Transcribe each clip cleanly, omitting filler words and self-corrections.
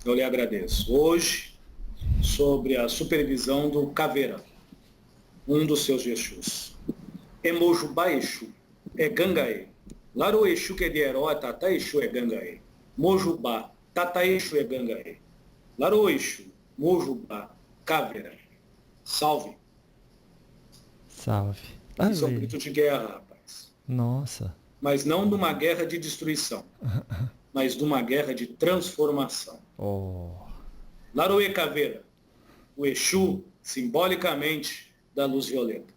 eu lhe agradeço. Hoje, sobre a supervisão do Caveira, um dos seus Exus. Emojubá Exu, é Gangaê. Laro Exu que é de herói, Tata Exu é Gangaê. Mojubá, Tata Exu é Gangaê. Laro Exu, Mojubá, Caveira. Salve. Salve. Isso é um Ale. grito de guerra, rapaz. Nossa. Mas não de uma guerra de destruição, mas de uma guerra de transformação. Oh. Laroe Caveira, o Exu, simbolicamente, da luz violeta.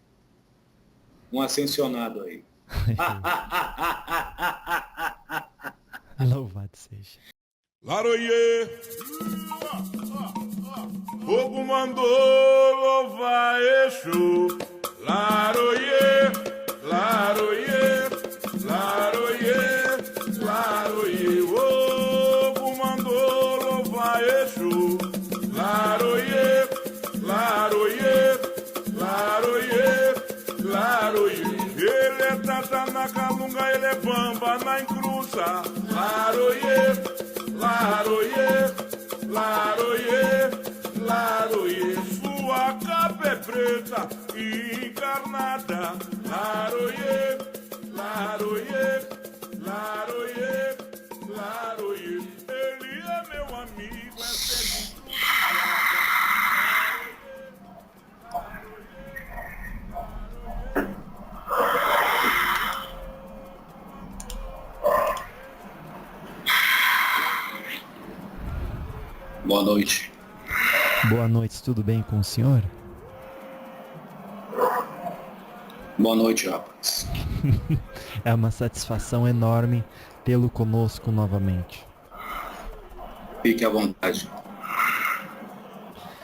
Um ascensionado aí. Louvado seja. Laroie, fogo mandou louvar Exu. Laroie, laroie, laroie, laroie, fogo mandou louvar Exu. Laroie, laroie, laroie, laroie. Ele é tata na calunga, ele é bamba na encruza. Laroie. Laroie, laroie, laroie, sua capa é preta e encarnada. Laroie, laroie, laroie, laroie, ele é meu amigo, é feliz. Boa noite. Boa noite, tudo bem com o senhor? Boa noite, rapaz. É uma satisfação enorme tê-lo conosco novamente. Fique à vontade.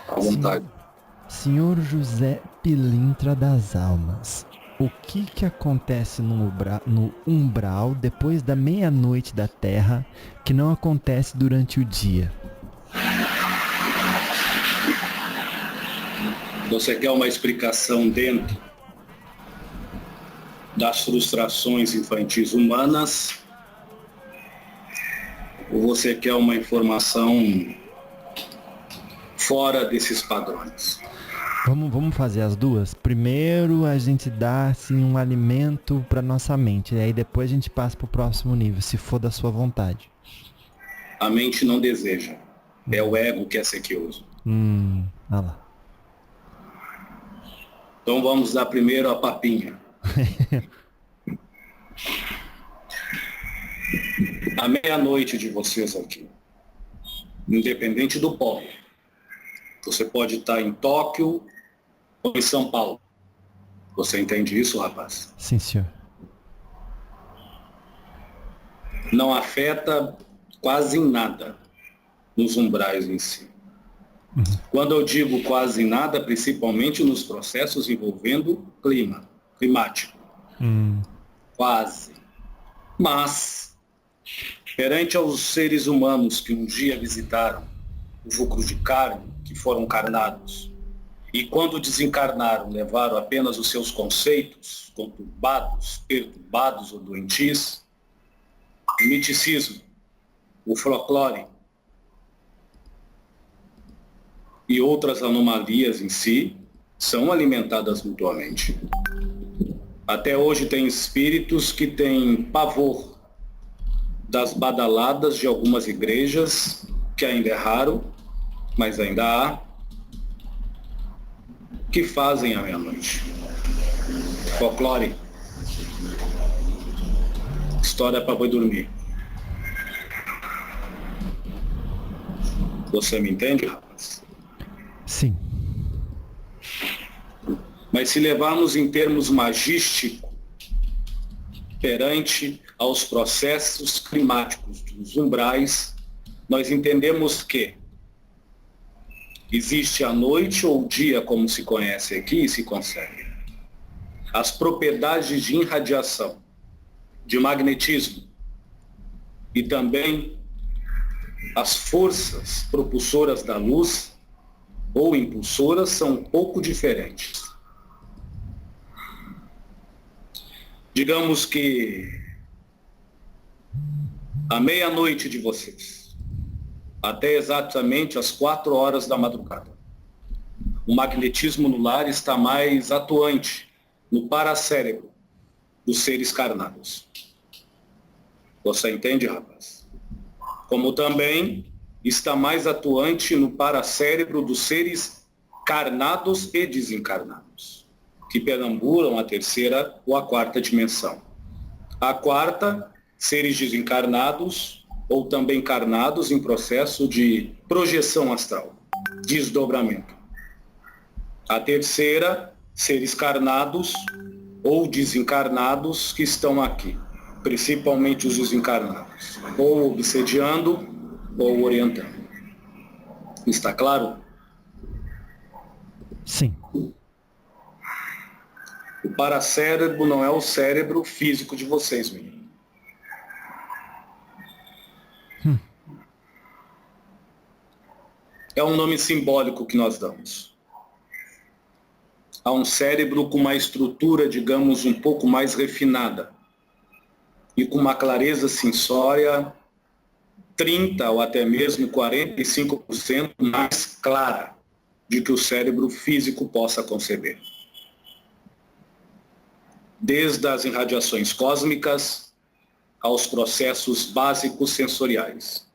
À vontade. Senhor José Pilintra das Almas, o que acontece no umbral depois da meia-noite da Terra que não acontece durante o dia? Você quer uma explicação dentro das frustrações infantis humanas? Ou você quer uma informação fora desses padrões? Vamos fazer as duas? Primeiro a gente dá assim, um alimento para nossa mente, e aí depois a gente passa para o próximo nível, se for da sua vontade. A mente não deseja. É o ego que é sequioso. Olha lá. Então vamos dar primeiro a papinha. A meia-noite de vocês aqui, independente do polo, você pode estar em Tóquio ou em São Paulo. Você entende isso, rapaz? Sim, senhor. Não afeta quase em nada nos umbrais em si. Quando eu digo quase nada, principalmente nos processos envolvendo climático. Quase. Mas, perante aos seres humanos que um dia visitaram o vulcro de carne, que foram carnados, e quando desencarnaram, levaram apenas os seus conceitos conturbados, perturbados ou doentios, o miticismo, o folclore e outras anomalias em si são alimentadas mutuamente. Até hoje tem espíritos que têm pavor das badaladas de algumas igrejas, que ainda é raro, mas ainda há, que fazem à meia-noite. Folclore. História para boi dormir. Você me entende, rapaz? Sim. Mas se levarmos em termos magísticos, perante aos processos climáticos dos umbrais, nós entendemos que existe a noite ou o dia, como se conhece aqui e se consegue. As propriedades de irradiação, de magnetismo e também as forças propulsoras da luz ou impulsoras são um pouco diferentes. Digamos que a meia-noite de vocês, até exatamente às 4 horas da madrugada. O magnetismo no lar está mais atuante no paracérebro dos seres carnados. Você entende, rapaz? Como também está mais atuante no paracérebro dos seres carnados e desencarnados, que perambulam a terceira ou a quarta dimensão. A quarta, seres desencarnados ou também carnados em processo de projeção astral, desdobramento. A terceira, seres carnados ou desencarnados que estão aqui, principalmente os desencarnados, ou obsediando ou orientando. Está claro? Sim. O paracérebro não é o cérebro físico de vocês, menino. É um nome simbólico que nós damos. Há um cérebro com uma estrutura, digamos, um pouco mais refinada e com uma clareza sensória 30% ou até mesmo 45% mais clara de que o cérebro físico possa conceber. Desde as irradiações cósmicas aos processos básicos sensoriais.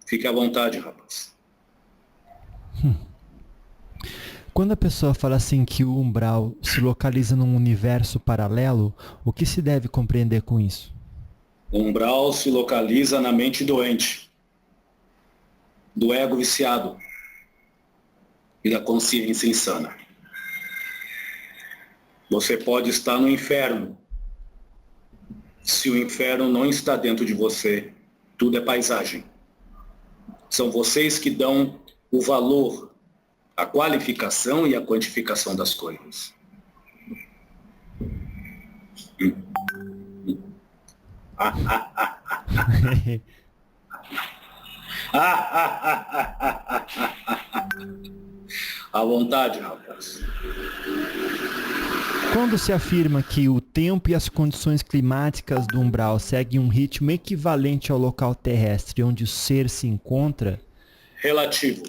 Fique à vontade, rapaz. Quando a pessoa fala assim que o umbral se localiza num universo paralelo, o que se deve compreender com isso? O umbral se localiza na mente doente, do ego viciado e da consciência insana. Você pode estar no inferno. Se o inferno não está dentro de você, tudo é paisagem. São vocês que dão o valor, a qualificação e a quantificação das coisas. À vontade, rapaz. Quando se afirma que o tempo e as condições climáticas do umbral seguem um ritmo equivalente ao local terrestre onde o ser se encontra... Relativo.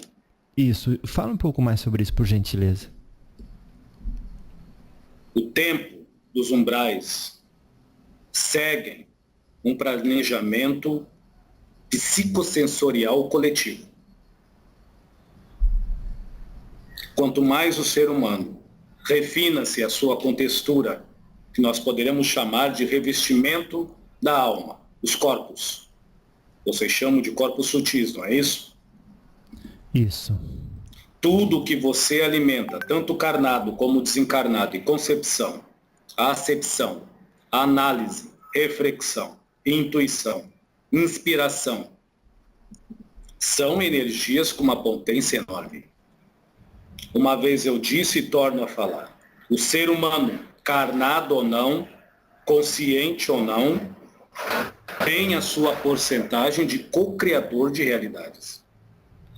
Isso. Fala um pouco mais sobre isso, por gentileza. O tempo dos umbrais seguem um planejamento psicossensorial coletivo. Quanto mais o ser humano refina-se a sua contextura, que nós poderemos chamar de revestimento da alma, os corpos. Vocês chamam de corpos sutis, não é isso? Isso. Tudo que você alimenta, tanto carnado como desencarnado, e concepção, a acepção, a análise, reflexão, intuição, inspiração, são energias com uma potência enorme. Uma vez eu disse e torno a falar, o ser humano, carnado ou não, consciente ou não, tem a sua porcentagem de co-criador de realidades.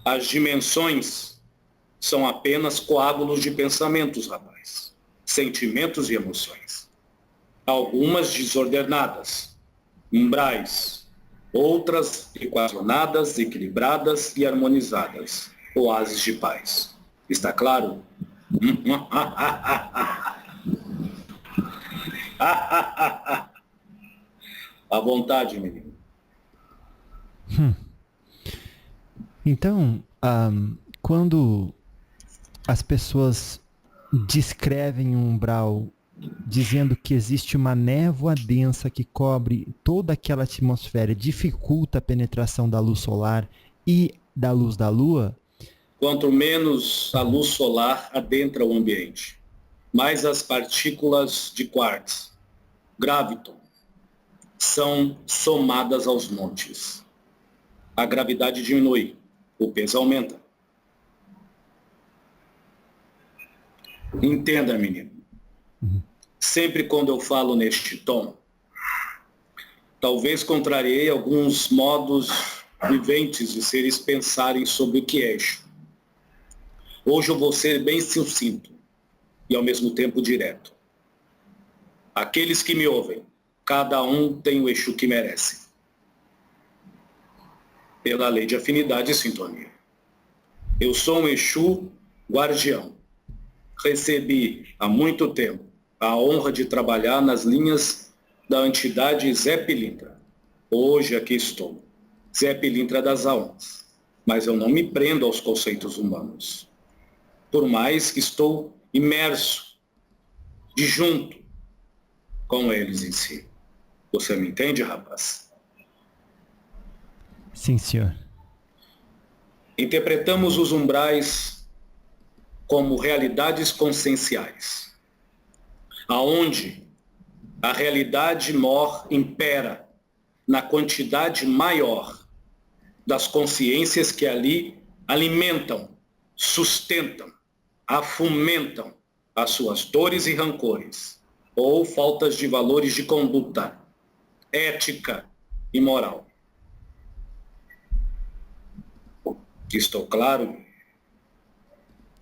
As dimensões são apenas coágulos de pensamentos, rapaz, sentimentos e emoções. Algumas desordenadas, umbrais, outras equacionadas, equilibradas e harmonizadas, oásis de paz. Está claro? À vontade, menino. Então, quando as pessoas descrevem um umbral dizendo que existe uma névoa densa que cobre toda aquela atmosfera, dificulta a penetração da luz solar e da luz da lua, quanto menos a luz solar adentra o ambiente, mais as partículas de quartzo, graviton, são somadas aos montes. A gravidade diminui, o peso aumenta. Entenda, menino. Sempre quando eu falo neste tom, talvez contrariei alguns modos viventes de seres pensarem sobre o que é Exu. Hoje eu vou ser bem sucinto e ao mesmo tempo direto. Aqueles que me ouvem, cada um tem o Exu que merece. pela lei de afinidade e sintonia. Eu sou um Exu guardião. Recebi há muito tempo a honra de trabalhar nas linhas da entidade Zé Pilintra. Hoje aqui estou, Zé Pilintra das almas, mas eu não me prendo aos conceitos humanos. Por mais que estou imerso, de junto com eles em si. Você me entende, rapaz? Sim, senhor. Interpretamos os umbrais como realidades conscienciais, aonde a realidade mor impera na quantidade maior das consciências que ali alimentam, sustentam, afumentam as suas dores e rancores, ou faltas de valores de conduta, ética e moral. Estou claro?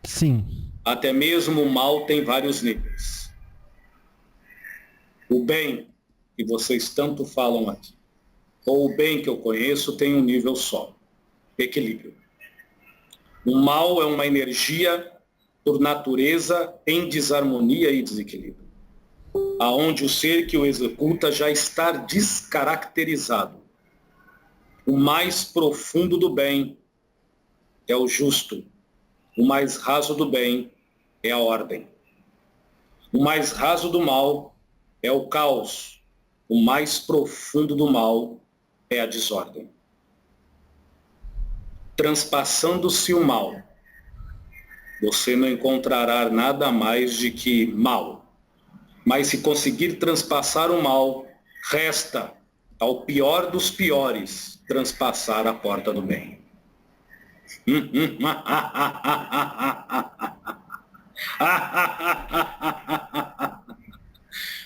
Sim. Até mesmo o mal tem vários níveis. O bem, que vocês tanto falam aqui, ou o bem que eu conheço, tem um nível só, equilíbrio. O mal é uma energia, por natureza, em desarmonia e desequilíbrio, aonde o ser que o executa já está descaracterizado. O mais profundo do bem é o justo. O mais raso do bem é a ordem. O mais raso do mal é o caos. O mais profundo do mal é a desordem. Transpassando-se o mal, você não encontrará nada mais de que mal. Mas se conseguir transpassar o mal, resta ao pior dos piores transpassar a porta do bem.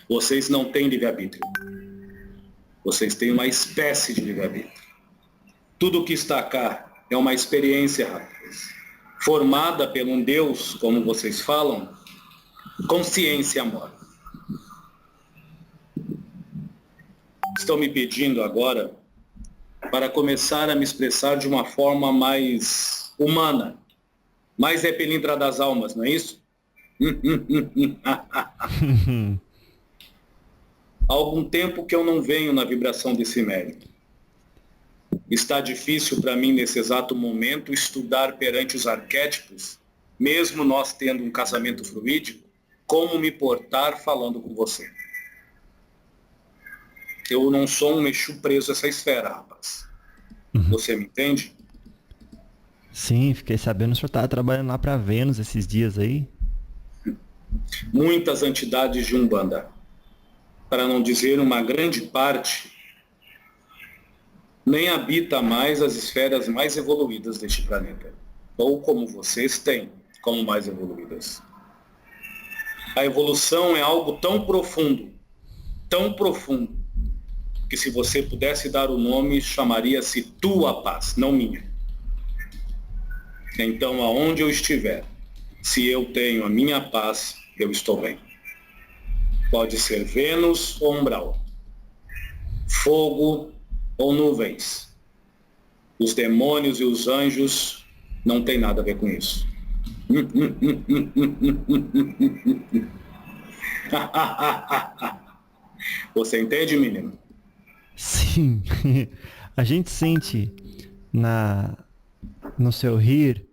Vocês não têm livre-arbítrio. Vocês têm uma espécie de livre-arbítrio. Tudo que está cá é uma experiência, rapaz, formada por um Deus, como vocês falam, consciência e amor. Estão me pedindo agora para começar a me expressar de uma forma mais humana, mais Zé Pilintra das almas, não é isso? Há algum tempo que eu não venho na vibração desse mérito. Está difícil para mim, nesse exato momento, estudar perante os arquétipos, mesmo nós tendo um casamento fluídico, como me portar falando com você. Eu não sou um Exu preso a essa esfera, rapaz. Você me entende? Sim, fiquei sabendo que o senhor estava trabalhando lá para Vênus esses dias aí. Muitas entidades de Umbanda, para não dizer uma grande parte, nem habita mais as esferas mais evoluídas deste planeta. Ou como vocês têm, como mais evoluídas. A evolução é algo tão profundo, que se você pudesse dar o nome, chamaria-se tua paz, não minha. Então, aonde eu estiver, se eu tenho a minha paz, eu estou bem. Pode ser Vênus ou umbral, fogo ou nuvens. Os demônios e os anjos não têm nada a ver com isso. Você entende, menino? Sim. A gente sente no seu rir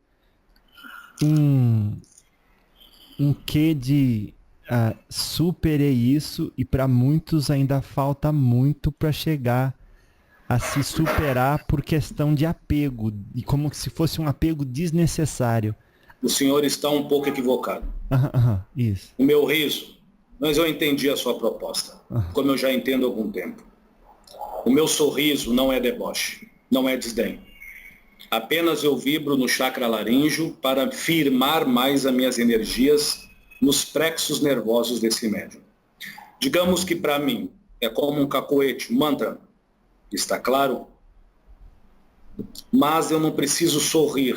um quê de superei isso, e para muitos ainda falta muito para chegar a se superar por questão de apego, e como se fosse um apego desnecessário. O senhor está um pouco equivocado. Isso. O meu riso, mas eu entendi a sua proposta, como eu já entendo há algum tempo. O meu sorriso não é deboche, não é desdém. Apenas eu vibro no chakra laríngeo para firmar mais as minhas energias nos plexos nervosos desse médium. Digamos que para mim é como um cacoete, um mantra, está claro? Mas eu não preciso sorrir,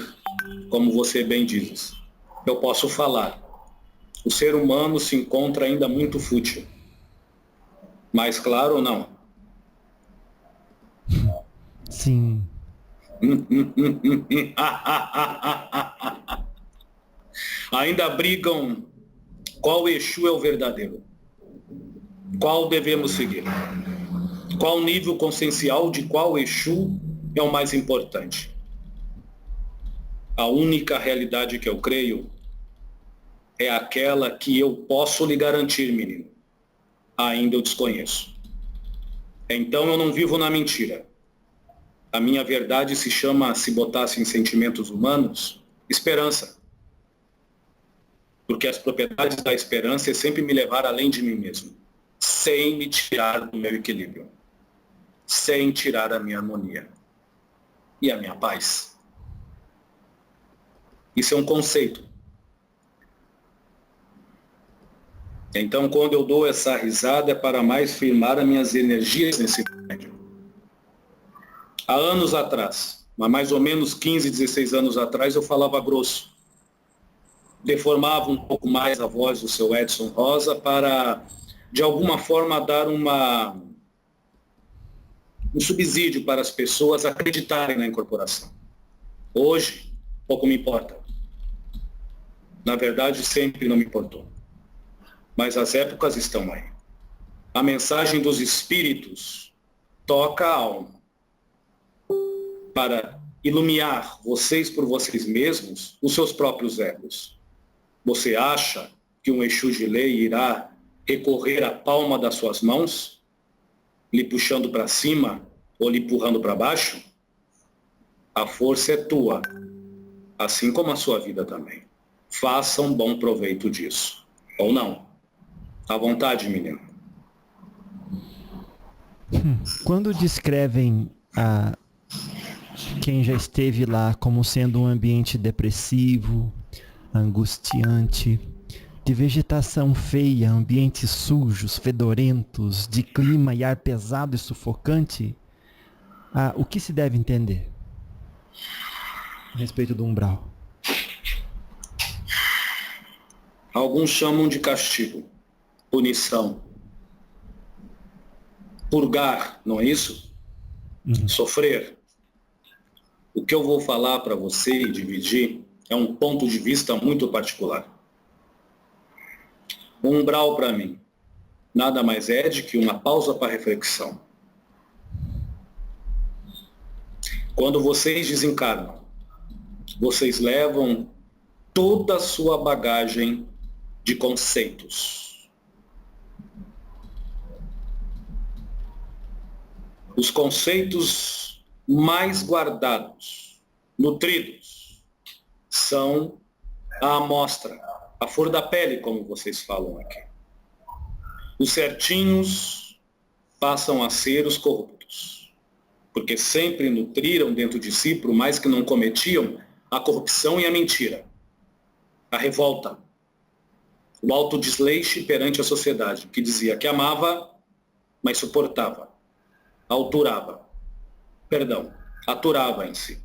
como você bem diz. Eu posso falar. O ser humano se encontra ainda muito fútil. Mas claro ou não? Sim. Ainda brigam qual Exu é o verdadeiro, qual devemos seguir, qual nível consciencial de qual Exu é o mais importante. A única realidade que eu creio é aquela que eu posso lhe garantir, menino. Ainda eu desconheço. Então eu não vivo na mentira. A minha verdade se chama, se botasse em sentimentos humanos, esperança. Porque as propriedades da esperança é sempre me levar além de mim mesmo, sem me tirar do meu equilíbrio, sem tirar a minha harmonia e a minha paz. Isso é um conceito. Então, quando eu dou essa risada, é para mais firmar as minhas energias nesse médium. Há anos atrás, há mais ou menos 15, 16 anos atrás, eu falava grosso. Deformava um pouco mais a voz do seu Edson Rosa para, de alguma forma, dar um subsídio para as pessoas acreditarem na incorporação. Hoje, pouco me importa. Na verdade, sempre não me importou. Mas as épocas estão aí. A mensagem dos espíritos toca a alma para iluminar vocês por vocês mesmos os seus próprios egos. Você acha que um Exu de lei irá recorrer à palma das suas mãos, lhe puxando para cima ou lhe empurrando para baixo? A força é tua, assim como a sua vida também. Faça um bom proveito disso. Ou não. À vontade, menino. Quando descrevem quem já esteve lá como sendo um ambiente depressivo, angustiante, de vegetação feia, ambientes sujos, fedorentos, de clima e ar pesado e sufocante, o que se deve entender a respeito do umbral? Alguns chamam de castigo, punição, purgar, não é isso? Sofrer. O que eu vou falar para você e dividir é um ponto de vista muito particular. O umbral, para mim, nada mais é de que uma pausa para reflexão. Quando vocês desencarnam, vocês levam toda a sua bagagem de conceitos. Os conceitos mais guardados, nutridos, são a amostra, a flor da pele, como vocês falam aqui. Os certinhos passam a ser os corruptos, porque sempre nutriram dentro de si, por mais que não cometiam, a corrupção e a mentira, a revolta, o autodesleixo perante a sociedade, que dizia que amava, mas suportava, aturava em si.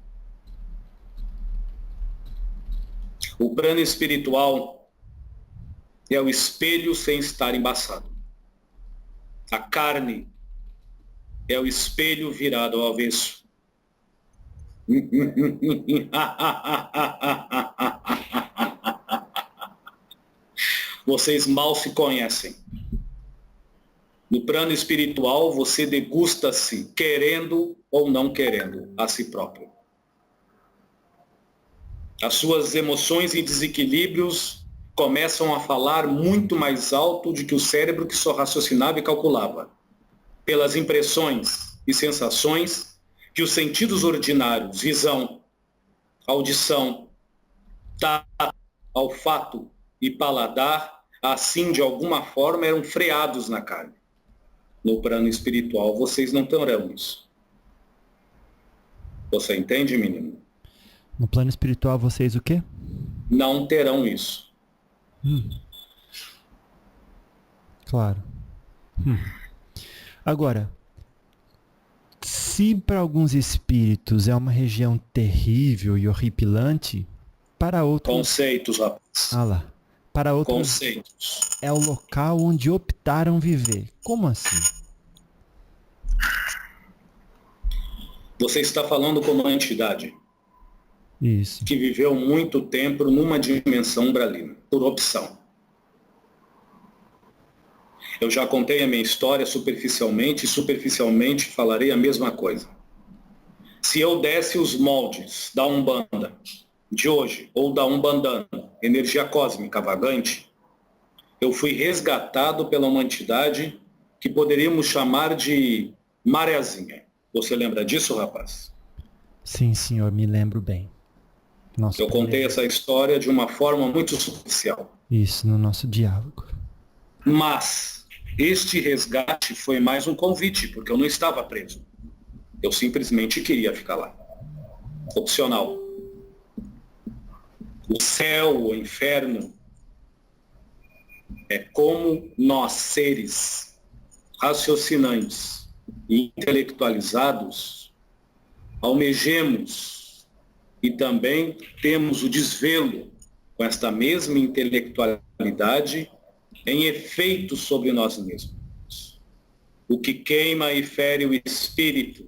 O plano espiritual é o espelho sem estar embaçado. A carne é o espelho virado ao avesso. Vocês mal se conhecem. No plano espiritual, você degusta-se, querendo ou não querendo, a si próprio. As suas emoções e desequilíbrios começam a falar muito mais alto do que o cérebro que só raciocinava e calculava. Pelas impressões e sensações que os sentidos ordinários, visão, audição, tato, olfato e paladar, assim de alguma forma eram freados na carne. No plano espiritual, vocês não terão isso. Você entende, menino? No plano espiritual, vocês o quê? Não terão isso. Claro. Agora, se para alguns espíritos é uma região terrível e horripilante, para outros... Conceitos, rapaz. Para outros, conceitos. É o local onde optaram viver. Como assim? Você está falando com uma entidade Isso. que viveu muito tempo numa dimensão umbralina, por opção. Eu já contei a minha história superficialmente, e superficialmente falarei a mesma coisa. Se eu desse os moldes da Umbanda de hoje, ou da Umbandana, energia cósmica vagante, eu fui resgatado pela uma entidade que poderíamos chamar de Mareazinha. Você lembra disso, rapaz? Sim, senhor, me lembro bem. Eu contei essa história de uma forma muito superficial. Isso, no nosso diálogo. Mas este resgate foi mais um convite, porque eu não estava preso. Eu simplesmente queria ficar lá. Opcional. O céu, o inferno, é como nós, seres raciocinantes e intelectualizados, almejemos e também temos o desvelo com esta mesma intelectualidade em efeito sobre nós mesmos. O que queima e fere o espírito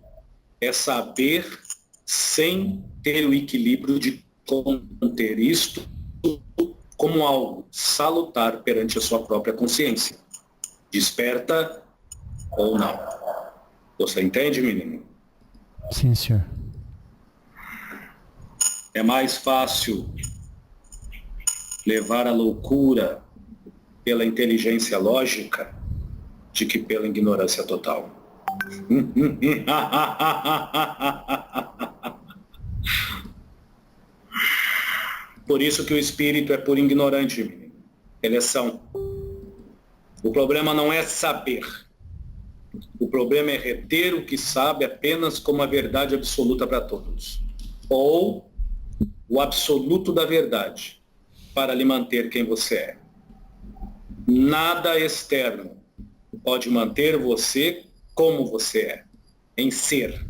é saber sem ter o equilíbrio de conter isto como algo salutar perante a sua própria consciência. Desperta ou não. Você entende, menino? Sim, senhor. É mais fácil levar a loucura pela inteligência lógica de que pela ignorância total. Por isso que o espírito é por ignorante, menino. Eleição. O problema não é saber. O problema é reter o que sabe apenas como a verdade absoluta para todos. Ou o absoluto da verdade para lhe manter quem você é. Nada externo pode manter você como você é, em ser.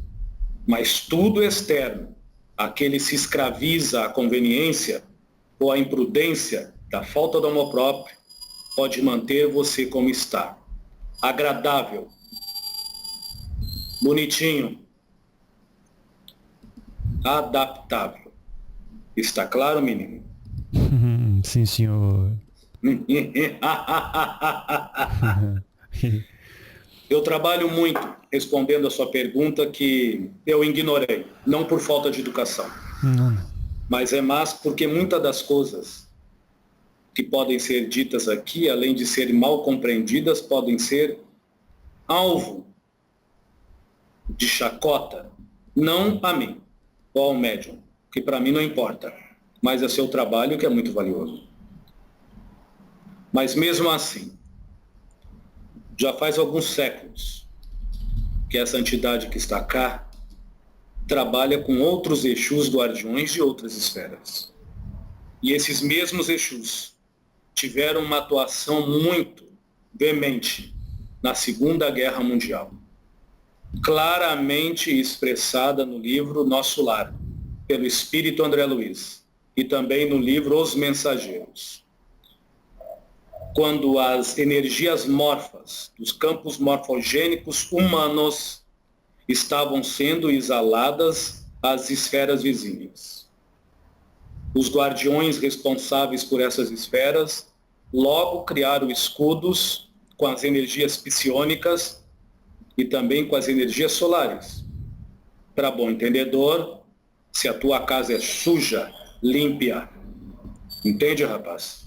Mas tudo externo, aquele se escraviza à conveniência ou à imprudência da falta do amor próprio, pode manter você como está. Agradável, bonitinho, adaptável. Está claro, menino? Sim, senhor. Eu trabalho muito respondendo a sua pergunta que eu ignorei, não por falta de educação, mas é mais porque muitas das coisas que podem ser ditas aqui, além de serem mal compreendidas, podem ser alvo de chacota, não a mim ou ao médium, que para mim não importa, mas é seu trabalho que é muito valioso. Mas mesmo assim, já faz alguns séculos que essa entidade que está cá trabalha com outros Exus guardiões de outras esferas. E esses mesmos Exus tiveram uma atuação muito veemente na Segunda Guerra Mundial, claramente expressada no livro Nosso Lar, pelo espírito André Luiz, e também no livro Os Mensageiros. Quando as energias morfas dos campos morfogênicos humanos estavam sendo exaladas às esferas vizinhas. Os guardiões responsáveis por essas esferas logo criaram escudos com as energias psiônicas e também com as energias solares. Para bom entendedor, se a tua casa é suja, limpa. Entende, rapaz?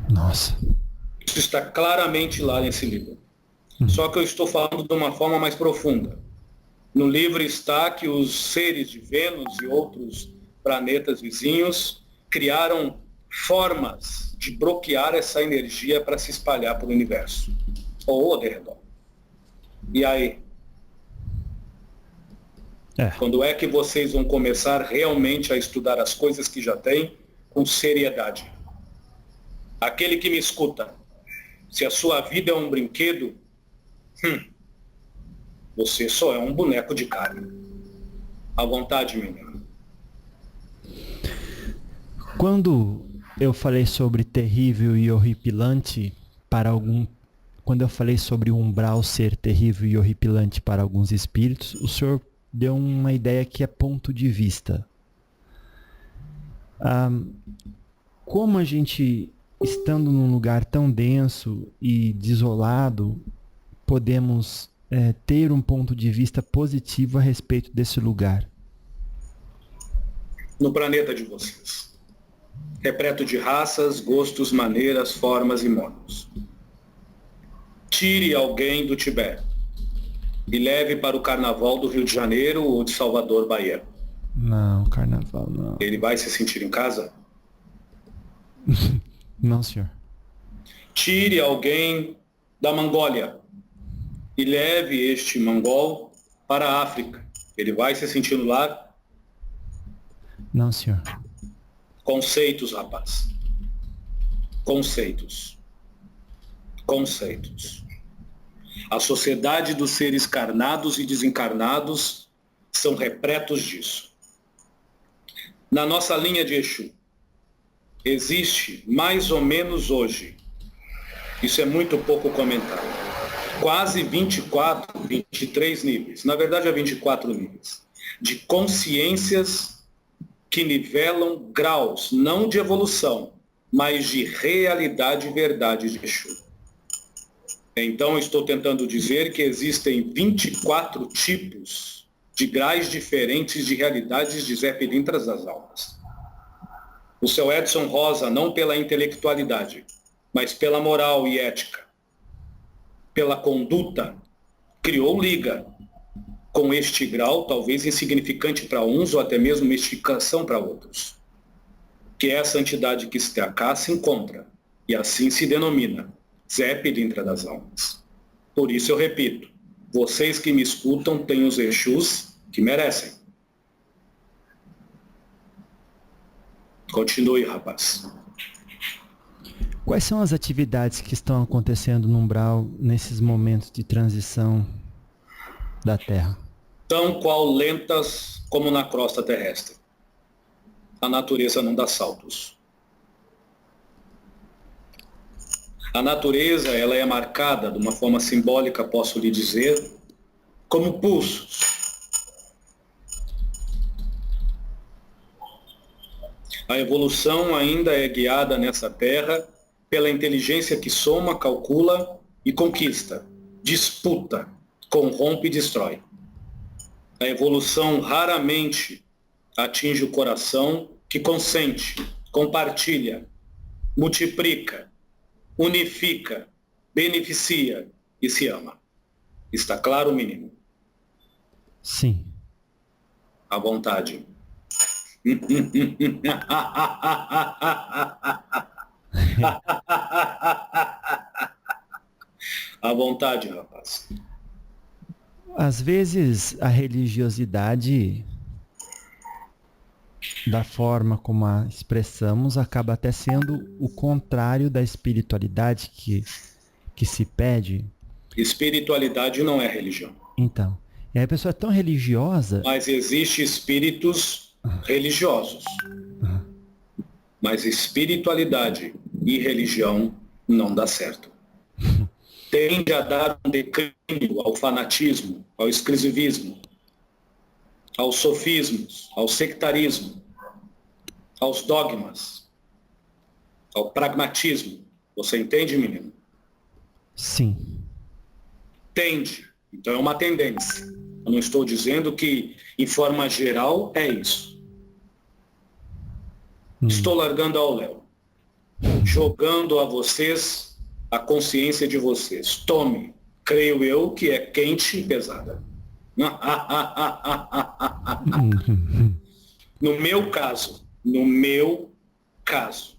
Nossa. Isso está claramente lá nesse livro. Só que eu estou falando de uma forma mais profunda. No livro está que os seres de Vênus e outros planetas vizinhos criaram formas de bloquear essa energia para se espalhar pelo universo. Ou ao redor. E aí? Quando é que vocês vão começar realmente a estudar as coisas que já têm com seriedade? Aquele que me escuta, se a sua vida é um brinquedo, você só é um boneco de carne. À vontade, menino. Quando eu falei sobre terrível e horripilante para quando eu falei sobre o umbral ser terrível e horripilante para alguns espíritos, o senhor deu uma ideia que é ponto de vista. Como a gente, estando num lugar tão denso e desolado, podemos ter um ponto de vista positivo a respeito desse lugar? No planeta de vocês, repleto de raças, gostos, maneiras, formas e modos. Tire alguém do Tibete e leve para o Carnaval do Rio de Janeiro ou de Salvador, Bahia. Não, Carnaval não. Ele vai se sentir em casa? Não, senhor. Tire alguém da Mongólia e leve este mongol para a África. Ele vai se sentir no lar? Não, senhor. Conceitos, rapaz. Conceitos. Conceitos. A sociedade dos seres carnados e desencarnados são repletos disso. Na nossa linha de Exu, existe mais ou menos hoje, isso é muito pouco comentado, quase 24, 23 níveis, na verdade é 24 níveis, de consciências que nivelam graus, não de evolução, mas de realidade e verdade de Exu. Então, estou tentando dizer que existem 24 tipos de graus diferentes de realidades de Zé Pilintras das Almas. O seu Edson Rosa, não pela intelectualidade, mas pela moral e ética, pela conduta, criou liga com este grau, talvez insignificante para uns ou até mesmo mistificação para outros, que é a santidade que está cá se encontra, e assim se denomina Zé Pilintra das Almas. Por isso eu repito, vocês que me escutam têm os Exus que merecem. Continue, rapaz. Quais são as atividades que estão acontecendo no umbral nesses momentos de transição da Terra? Tão qual lentas como na crosta terrestre. A natureza não dá saltos. A natureza, ela é marcada, de uma forma simbólica, posso lhe dizer, como pulsos. A evolução ainda é guiada nessa terra pela inteligência que soma, calcula e conquista, disputa, corrompe e destrói. A evolução raramente atinge o coração que consente, compartilha, multiplica, unifica, beneficia e se ama. Está claro, menino? Sim. À vontade. À vontade, rapaz. Às vezes a religiosidade, da forma como a expressamos, acaba até sendo o contrário da espiritualidade que se pede. Espiritualidade não é religião. Então, e aí a pessoa é tão religiosa... Mas existem espíritos religiosos. Mas espiritualidade e religião não dá certo. Tende a dar um declínio ao fanatismo, ao exclusivismo, aos sofismos, ao sectarismo, aos dogmas, ao pragmatismo. Você entende, menino? Sim. Tende. Então é uma tendência. Eu não estou dizendo que, em forma geral, é isso. Estou largando ao Léo, jogando a vocês a consciência de vocês. Tome, creio eu, que é quente e pesada. No meu caso,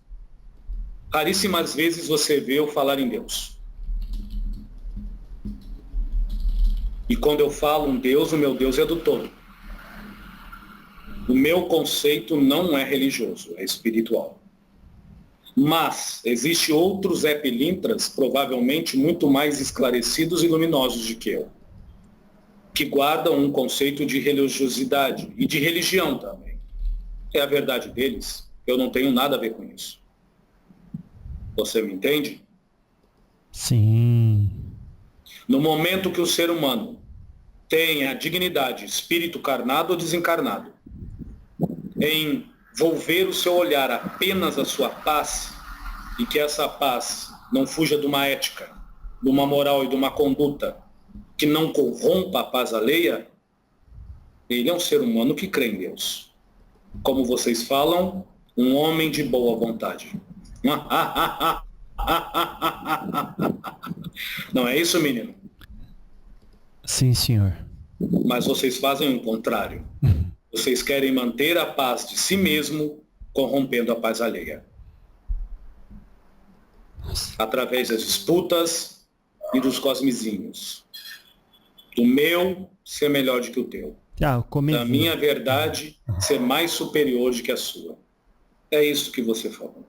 raríssimas vezes você vê eu falar em Deus. E quando eu falo em Deus, o meu Deus é do todo. O meu conceito não é religioso, é espiritual. Mas existem outros Zé Pilintras, provavelmente muito mais esclarecidos e luminosos do que eu, que guardam um conceito de religiosidade e de religião também. É a verdade deles, eu não tenho nada a ver com isso. Você me entende? Sim. No momento que o ser humano tem a dignidade, espírito carnado ou desencarnado, em volver o seu olhar apenas à sua paz, e que essa paz não fuja de uma ética, de uma moral e de uma conduta que não corrompa a paz alheia, ele é um ser humano que crê em Deus. Como vocês falam, um homem de boa vontade. Não é isso, menino? Sim, senhor. Mas vocês fazem o contrário. Vocês querem manter a paz de si mesmo, corrompendo a paz alheia. Através das disputas e dos cosmezinhos. Do meu ser melhor do que o teu. Da minha verdade ser mais superior do que a sua. É isso que você falou.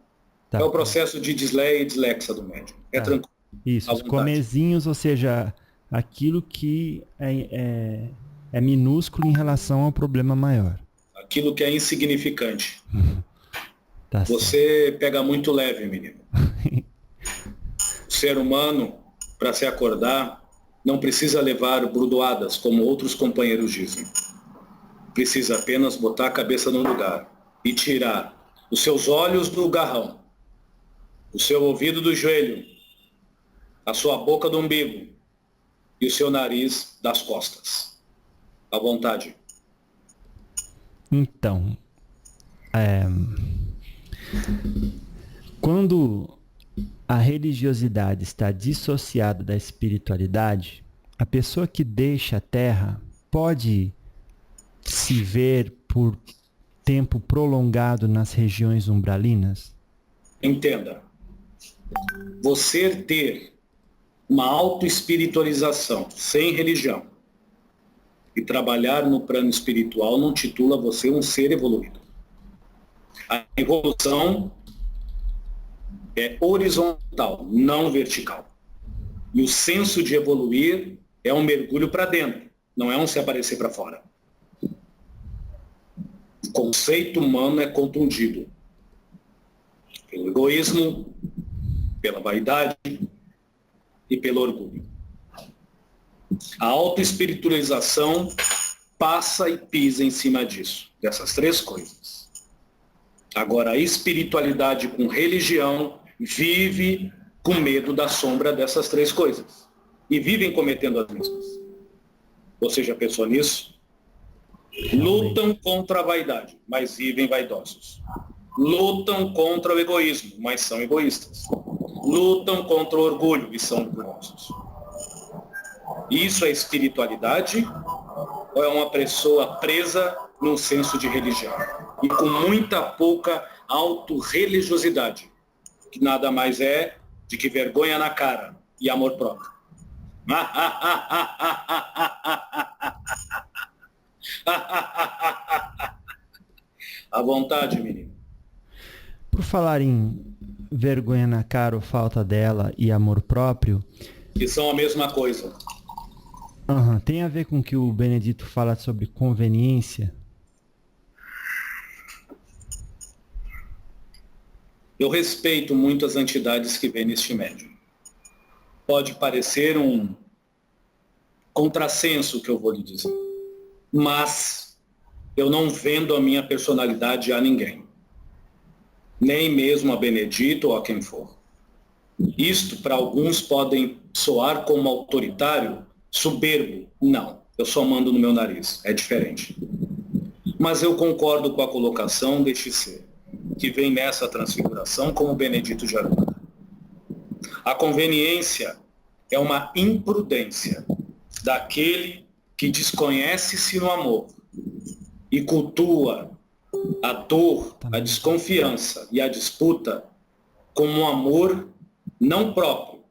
Tá. É o processo de disleia e dislexa do médium. É tranquilo. Isso, os comezinhos, ou seja, aquilo que é minúsculo em relação ao problema maior. Aquilo que é insignificante. Tá, você certo. Pega muito leve, menino. O ser humano, para se acordar, não precisa levar brudoadas, como outros companheiros dizem. Precisa apenas botar a cabeça no lugar e tirar os seus olhos do garrão, o seu ouvido do joelho, a sua boca do umbigo e o seu nariz das costas. À vontade. Então, quando a religiosidade está dissociada da espiritualidade, a pessoa que deixa a Terra pode se ver por tempo prolongado nas regiões umbralinas? Entenda. Você ter uma autoespiritualização sem religião e trabalhar no plano espiritual não titula você um ser evoluído. A evolução é horizontal, não vertical. E o senso de evoluir é um mergulho para dentro, não é um se aparecer para fora. O conceito humano é contundido pelo egoísmo, pela vaidade e pelo orgulho. A autoespiritualização passa e pisa em cima disso, dessas três coisas. Agora, a espiritualidade com religião vive com medo da sombra dessas três coisas. E vivem cometendo as mesmas. Você já pensou nisso? Lutam contra a vaidade, mas vivem vaidosos. Lutam contra o egoísmo, mas são egoístas. Lutam contra o orgulho e são orgulhosos. Isso é espiritualidade ou é uma pessoa presa num senso de religião? E com muita pouca autorreligiosidade, que nada mais é de que vergonha na cara e amor próprio. À vontade, menino. Por falar em vergonha na cara ou falta dela e amor próprio... Que são a mesma coisa. Tem a ver com o que o Benedito fala sobre conveniência? Eu respeito muito as entidades que vêm neste médium. Pode parecer um contrassenso o que eu vou lhe dizer, mas eu não vendo a minha personalidade a ninguém, nem mesmo a Benedito ou a quem for. Isto para alguns podem soar como autoritário, soberbo. Não, eu só mando no meu nariz, é diferente. Mas eu concordo com a colocação deste ser, que vem nessa transfiguração como Benedito de Aranda. A conveniência é uma imprudência daquele que desconhece-se no amor e cultua a dor, a desconfiança e a disputa como um amor não próprio,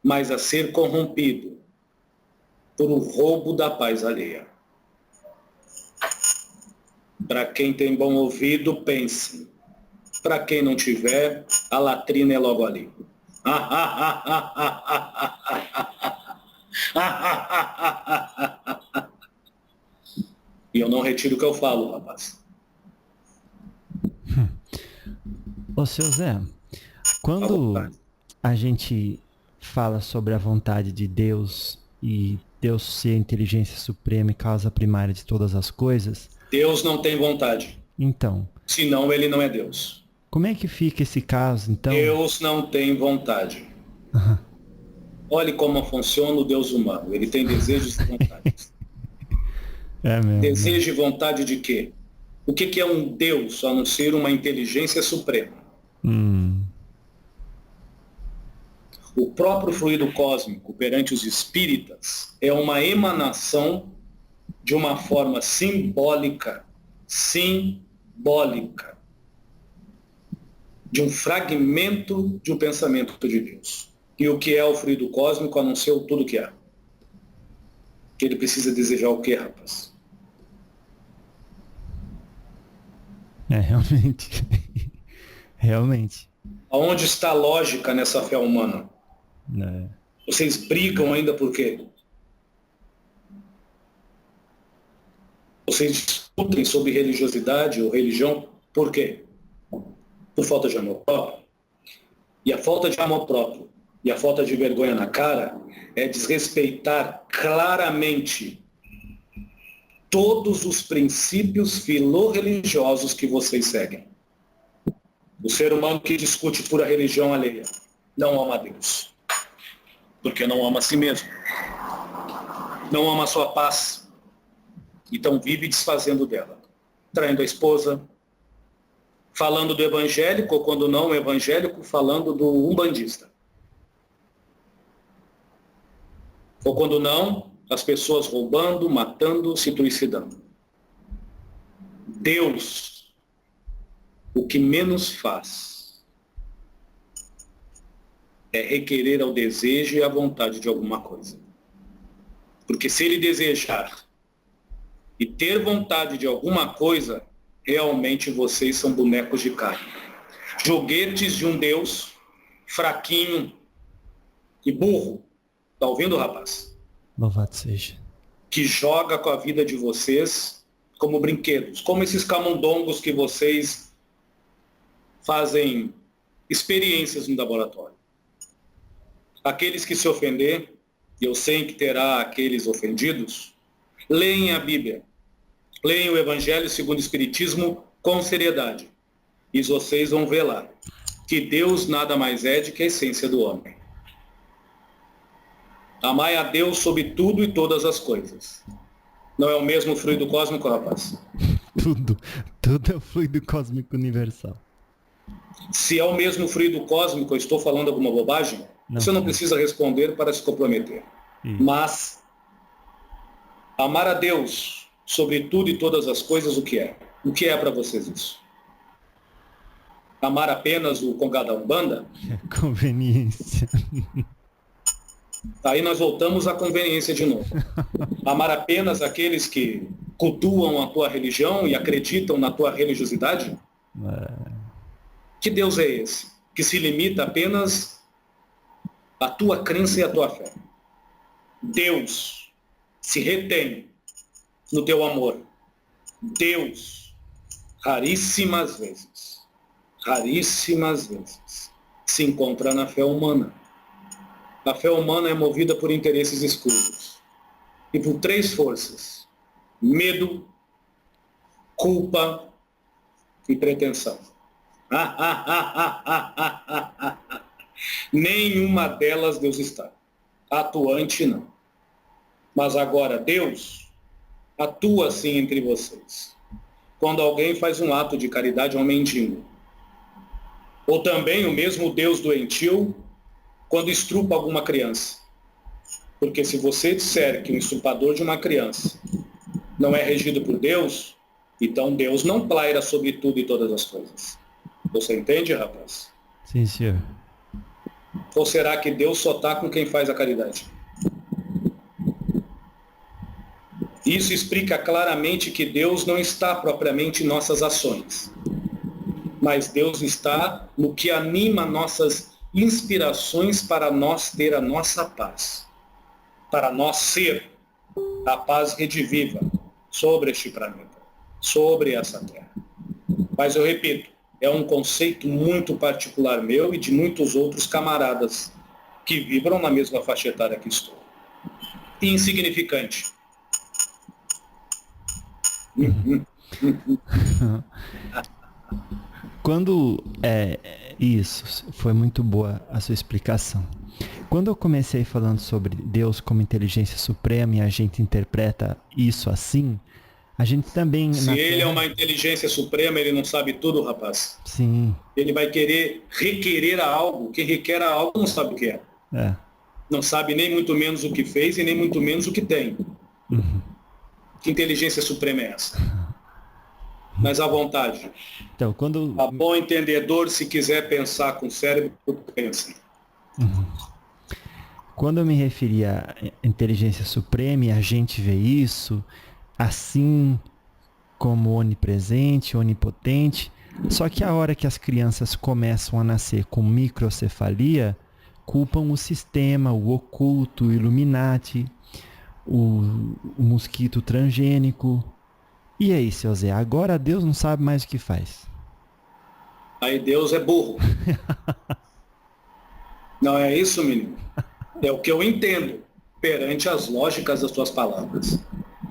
mas a ser corrompido por o roubo da paz alheia. Para quem tem bom ouvido, pense. Para quem não tiver, a latrina é logo ali. E eu não retiro o que eu falo, rapaz. Ô, seu Zé, quando a gente fala sobre a vontade de Deus e Deus ser a inteligência suprema e causa primária de todas as coisas. Deus não tem vontade. Então, Senão ele não é Deus. como é que fica esse caso, então? Deus não tem vontade. Olhe como funciona o Deus humano. Ele tem desejos e vontades. É mesmo. Desejo e vontade de quê? O que é um Deus, a não ser uma inteligência suprema? O próprio fluido cósmico perante os espíritas é uma emanação de uma forma simbólica, de um fragmento de um pensamento de Deus. E o que é o fluido cósmico, a não ser tudo que é? Que ele precisa desejar o quê, rapaz? É, realmente. Realmente. Aonde está a lógica nessa fé humana? É. Vocês brigam ainda por quê? Vocês discutem sobre religiosidade ou religião por quê? Por falta de amor próprio. E a falta de amor próprio e a falta de vergonha na cara é desrespeitar claramente todos os princípios filorreligiosos que vocês seguem. O ser humano que discute pura religião alheia não ama a Deus, porque não ama a si mesmo, não ama a sua paz, então vive desfazendo dela, traindo a esposa, falando do evangélico, ou quando não evangélico, falando do umbandista. Ou quando não, as pessoas roubando, matando, se suicidando. Deus, o que menos faz é requerer ao desejo e à vontade de alguma coisa. Porque se ele desejar e ter vontade de alguma coisa, realmente vocês são bonecos de carne. Joguetes de um Deus fraquinho e burro. Tá ouvindo, rapaz? Louvado seja. Que joga com a vida de vocês como brinquedos, como esses camundongos que vocês fazem experiências no laboratório. Aqueles que se ofender, e eu sei que terá aqueles ofendidos, leem a Bíblia, leem o Evangelho segundo o Espiritismo com seriedade. E vocês vão ver lá que Deus nada mais é do que a essência do homem. Amai a Deus sobre tudo e todas as coisas. Não é o mesmo fluido cósmico, rapaz? Tudo é o fluido cósmico universal. Se é o mesmo fluido cósmico, eu estou falando alguma bobagem? Você não precisa responder para se comprometer. Mas amar a Deus sobre tudo e todas as coisas, o que é? O que é para vocês isso? Amar apenas o Congá da Umbanda? Conveniência. Aí nós voltamos à conveniência de novo. Amar apenas aqueles que cultuam a tua religião e acreditam na tua religiosidade? Que Deus é esse? Que se limita apenas à tua crença e à tua fé. Deus se retém no teu amor. Deus, raríssimas vezes, se encontra na fé humana. A fé humana é movida por interesses escuros e por 3 forças: medo, culpa e pretensão. Nenhuma delas Deus está. Atuante não. Mas agora Deus atua sim entre vocês. Quando alguém faz um ato de caridade a um mendigo. Ou também o mesmo Deus doentio quando estrupa alguma criança. Porque se você disser que o estrupador de uma criança não é regido por Deus, então Deus não paira sobre tudo e todas as coisas. Você entende, rapaz? Sim, senhor. Ou será que Deus só está com quem faz a caridade? Isso explica claramente que Deus não está propriamente em nossas ações, mas Deus está no que anima nossas inspirações para nós ter a nossa paz, para nós ser a paz rediviva sobre este planeta, sobre essa terra. Mas eu repito, é um conceito muito particular meu e de muitos outros camaradas que vibram na mesma faixa etária que estou. Insignificante. Quando isso foi muito boa a sua explicação. Quando eu comecei falando sobre Deus como inteligência suprema e a gente interpreta isso assim, a gente também... Se ele é uma inteligência suprema, ele não sabe tudo, rapaz. Sim. Ele vai requerer algo. Quem requer algo não sabe o que é. Não sabe nem muito menos o que fez e nem muito menos o que tem. Uhum. Que inteligência suprema é essa? Mas à vontade. Então, quando... A bom entendedor, se quiser pensar com o cérebro, pense. Uhum. Quando eu me referi à inteligência suprema e a gente vê isso assim como onipresente, onipotente, só que a hora que as crianças começam a nascer com microcefalia, culpam o sistema, o oculto, o Illuminati, o mosquito transgênico. E aí, seu Zé, agora Deus não sabe mais o que faz. Aí Deus é burro. Não é isso, menino? É o que eu entendo perante as lógicas das suas palavras.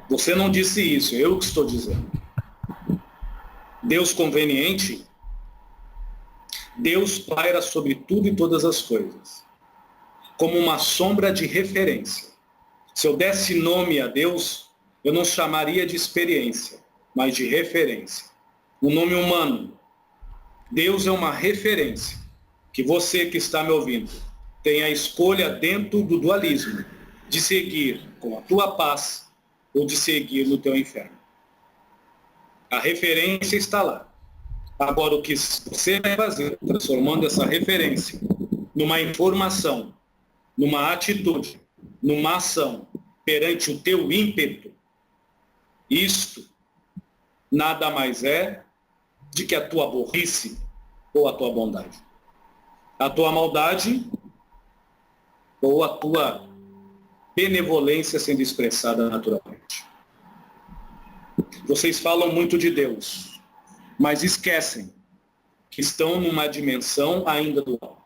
Você não disse isso, eu que estou dizendo. Deus conveniente, Deus paira sobre tudo e todas as coisas, como uma sombra de referência. Se eu desse nome a Deus, eu não chamaria de experiência, mas de referência. O nome humano. Deus é uma referência, que você que está me ouvindo tem a escolha dentro do dualismo, de seguir com a tua paz ou de seguir no teu inferno. A referência está lá. Agora, o que você vai fazer, transformando essa referência numa informação, numa atitude, numa ação, perante o teu ímpeto, isto nada mais é de que a tua burrice ou a tua bondade. A tua maldade ou a tua benevolência sendo expressada naturalmente. Vocês falam muito de Deus, mas esquecem que estão numa dimensão ainda dual.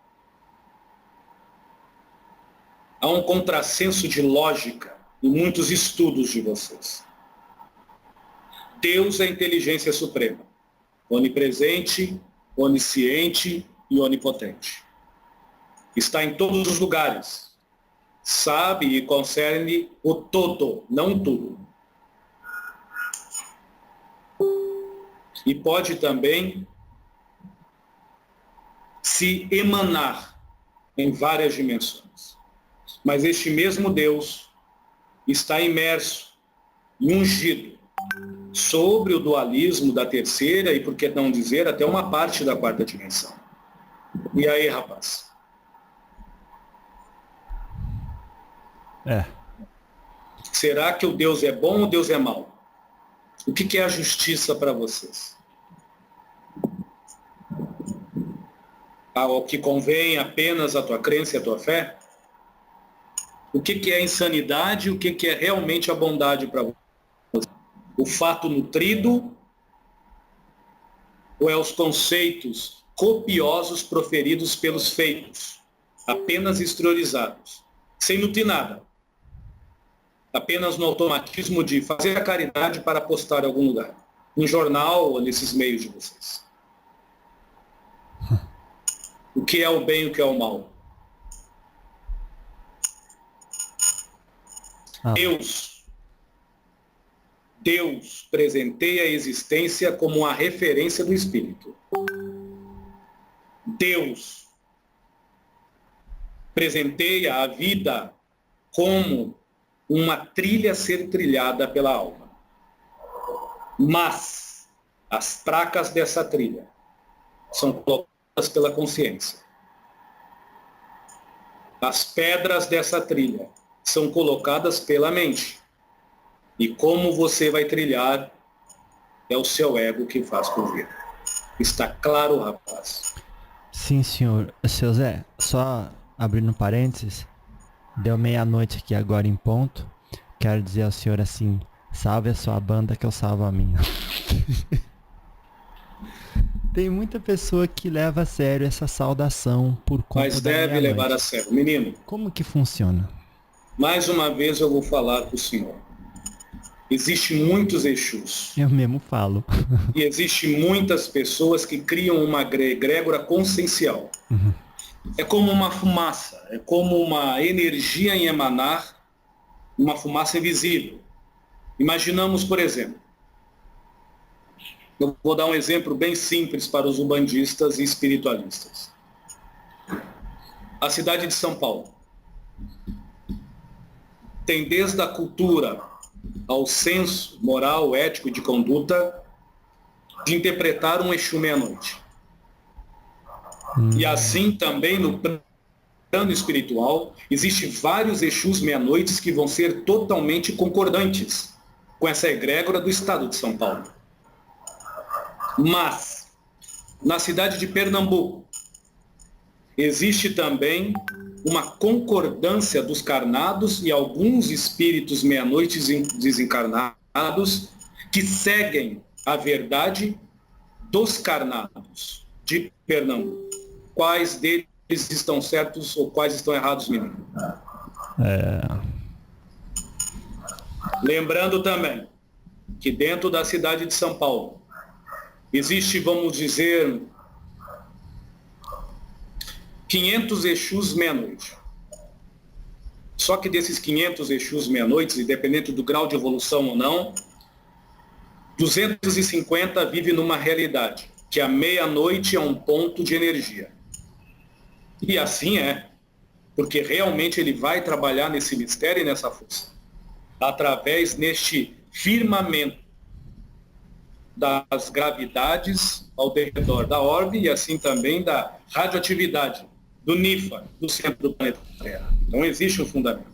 Há um contrassenso de lógica em muitos estudos de vocês. Deus é a inteligência suprema, onipresente, onisciente e onipotente. Está em todos os lugares. Sabe e concerne o todo, não tudo. E pode também se emanar em várias dimensões. Mas este mesmo Deus está imerso e ungido sobre o dualismo da terceira e, por que não dizer, até uma parte da quarta dimensão. E aí, rapaz? Será que o Deus é bom ou Deus é mau? O que é a justiça para vocês? O que convém apenas a tua crença e a tua fé? O que é a insanidade e o que é realmente a bondade para você? O fato nutrido ou é os conceitos copiosos proferidos pelos feitos, apenas exteriorizados, sem nutrir nada? Apenas no automatismo de fazer a caridade para postar em algum lugar, no jornal ou nesses meios de vocês. O que é o bem e o que é o mal? Deus presenteia a existência como uma referência do Espírito. Deus presenteia a vida como uma trilha a ser trilhada pela alma. Mas as tracas dessa trilha são colocadas pela consciência. As pedras dessa trilha são colocadas pela mente. E como você vai trilhar, é o seu ego que faz por vir. Está claro, rapaz? Sim, senhor. Seu Zé, só abrindo parênteses, deu meia-noite aqui agora em ponto. Quero dizer ao senhor assim, salve a sua banda que eu salvo a minha. Tem muita pessoa que leva a sério essa saudação por conta Mas da deve meia-noite. levar a sério. Menino, Como que funciona? mais uma vez eu vou falar para o senhor. Existem muitos Exus. Eu mesmo falo. E existem muitas pessoas que criam uma egrégora consciencial. É como uma fumaça, é como uma energia em emanar, uma fumaça invisível. Imaginamos, por exemplo, eu vou dar um exemplo bem simples para os umbandistas e espiritualistas. A cidade de São Paulo tem desde a cultura ao senso moral, ético e de conduta de interpretar um Exu meia-noite. E assim também no plano espiritual, existem vários Exus meia-noites que vão ser totalmente concordantes com essa egrégora do estado de São Paulo. Mas, na cidade de Pernambuco, existe também uma concordância dos carnados e alguns espíritos meia-noites desencarnados que seguem a verdade dos carnados de Pernambuco. Quais deles estão certos ou quais estão errados, menino? Lembrando também que dentro da cidade de São Paulo existe, vamos dizer, 500 Exus meia-noite. Só que desses 500 Exus meia-noites, independente do grau de evolução ou não, 250 vivem numa realidade, que a meia-noite é um ponto de energia. E assim é, porque realmente ele vai trabalhar nesse mistério e nessa força, através neste firmamento das gravidades ao redor da orbe e assim também da radioatividade do NIFA, do centro do planeta Terra. Então existe um fundamento.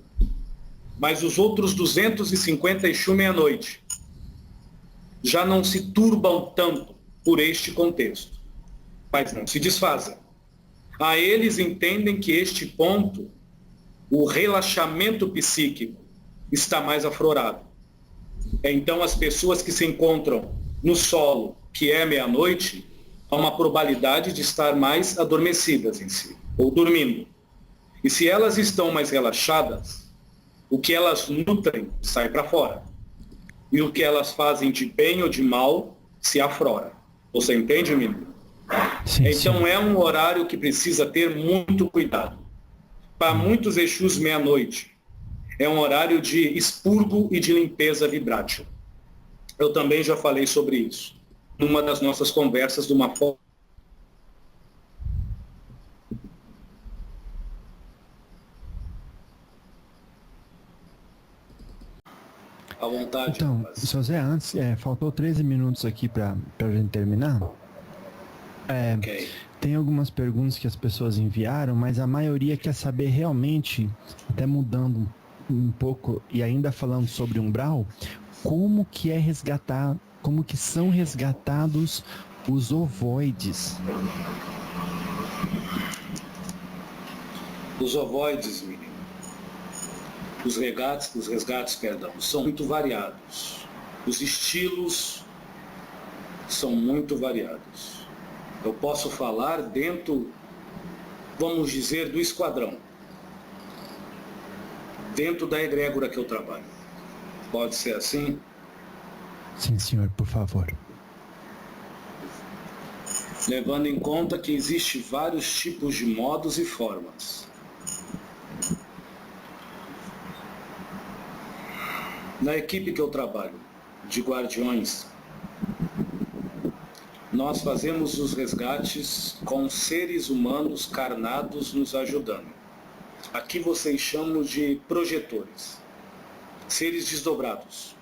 Mas os outros 250 Exu meia-noite já não se turbam tanto por este contexto, mas não se desfazem. A eles entendem que este ponto, o relaxamento psíquico, está mais aflorado. Então as pessoas que se encontram no solo, que é meia-noite, há uma probabilidade de estar mais adormecidas em si, ou dormindo. E se elas estão mais relaxadas, o que elas nutrem sai para fora. E o que elas fazem de bem ou de mal se aflora. Você entende, menino? Sim, Então sim. é um horário que precisa ter muito cuidado. Para muitos Exus meia-noite, é um horário de expurgo e de limpeza vibrátil. Eu também já falei sobre isso numa das nossas conversas de uma forma. À vontade. Então, rapaz. seu Zé, antes, faltou 13 minutos aqui para a gente terminar. Ok. Tem algumas perguntas que as pessoas enviaram, mas a maioria quer saber realmente, até mudando um pouco e ainda falando sobre umbral, como que é resgatar, como que são resgatados os ovoides. Os ovoides, menino, os resgates, são muito variados. Os estilos são muito variados. Eu posso falar dentro, vamos dizer, do esquadrão. Dentro da egrégora que eu trabalho. Pode ser assim? Sim, senhor, por favor. Levando em conta que existem vários tipos de modos e formas. Na equipe que eu trabalho, de guardiões, nós fazemos os resgates com seres humanos carnados nos ajudando. Aqui vocês chamam de projetores, seres desdobrados.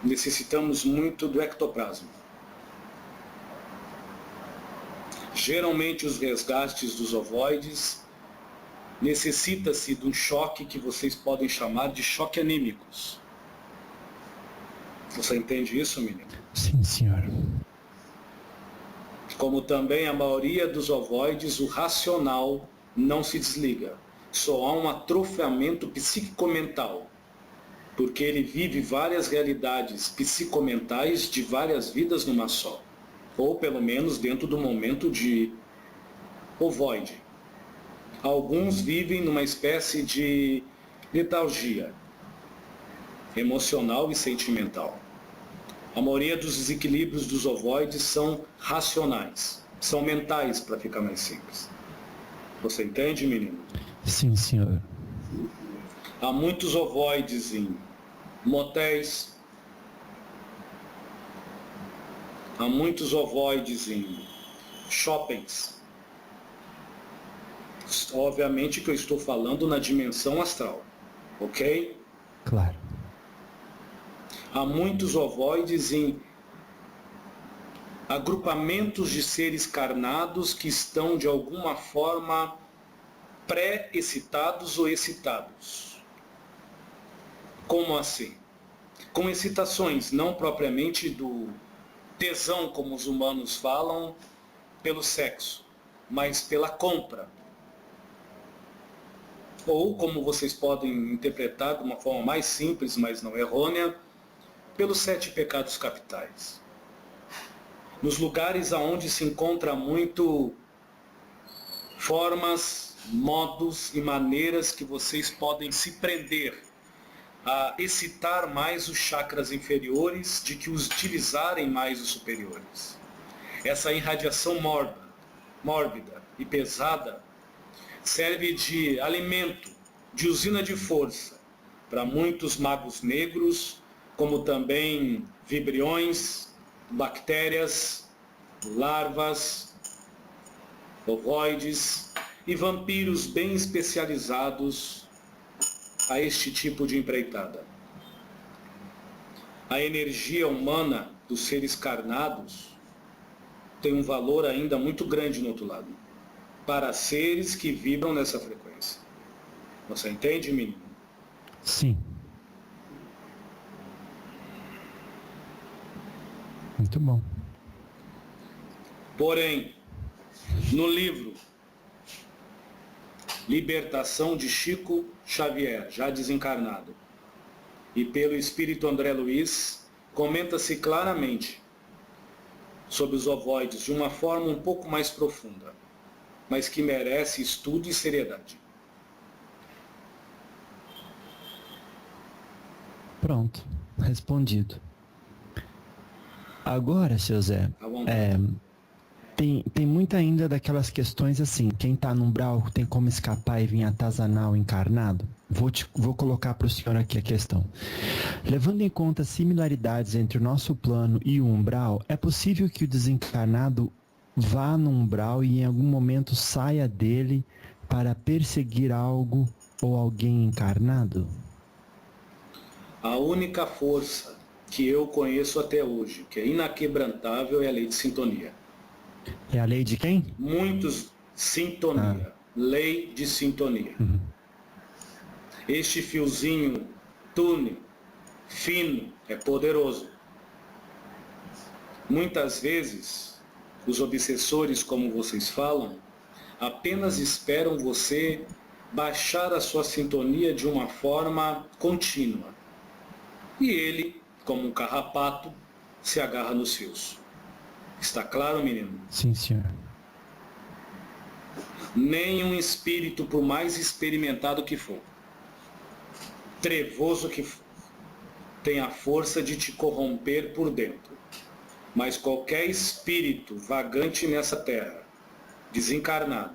Necessitamos muito do ectoplasma. Geralmente os resgates dos ovoides necessita-se de um choque que vocês podem chamar de choque anímicos. Você entende isso, menino? Sim, senhor. Como também a maioria dos ovoides, o racional não se desliga. Só há um atrofiamento psicomental, porque ele vive várias realidades psicomentais de várias vidas numa só. ou pelo menos dentro do momento de ovoide. Alguns vivem numa espécie de letargia emocional e sentimental. A maioria dos desequilíbrios dos ovoides são racionais, são mentais, para ficar mais simples. Você entende, menino? Sim, senhor. Há muitos ovoides em motéis, há muitos ovoides em shoppings. Obviamente que eu estou falando na dimensão astral, ok? Claro. Há muitos ovoides em agrupamentos de seres carnados que estão de alguma forma pré-excitados ou excitados. Como assim? Com excitações, não propriamente do tesão, como os humanos falam, pelo sexo, mas pela compra. Ou, como vocês podem interpretar de uma forma mais simples, mas não errônea, pelos 7 pecados capitais. Nos lugares aonde se encontra muito formas, modos e maneiras que vocês podem se prender a excitar mais os chakras inferiores de que os utilizarem mais os superiores. Essa irradiação mórbida e pesada serve de alimento, de usina de força para muitos magos negros, como também vibriões, bactérias, larvas, ovoides e vampiros bem especializados a este tipo de empreitada. A energia humana dos seres carnados tem um valor ainda muito grande no outro lado, para seres que vibram nessa frequência. Você entende, menino? Sim. Muito bom. Porém, no livro Libertação de Chico Xavier, já desencarnado, e pelo espírito André Luiz, comenta-se claramente sobre os ovoides de uma forma um pouco mais profunda, mas que merece estudo e seriedade. Pronto, respondido. Agora, seu Zé, tem muita ainda daquelas questões assim, quem tá no umbral tem como escapar e vir atazanar o encarnado? Vou colocar para o senhor aqui a questão. Levando em conta similaridades entre o nosso plano e o umbral, é possível que o desencarnado vá no umbral e em algum momento saia dele para perseguir algo ou alguém encarnado? A única força que eu conheço até hoje, que é inaquebrantável, é a lei de sintonia. É a lei de quem? Sintonia. Lei de sintonia. Uhum. Este fiozinho túnel, fino, é poderoso. Muitas vezes, os obsessores, como vocês falam, apenas esperam você baixar a sua sintonia de uma forma contínua. E ele, como um carrapato, se agarra nos fios. Está claro, menino? Sim, senhor. Nenhum espírito, por mais experimentado que for, trevoso que for, tem a força de te corromper por dentro. Mas qualquer espírito vagante nessa terra, desencarnado,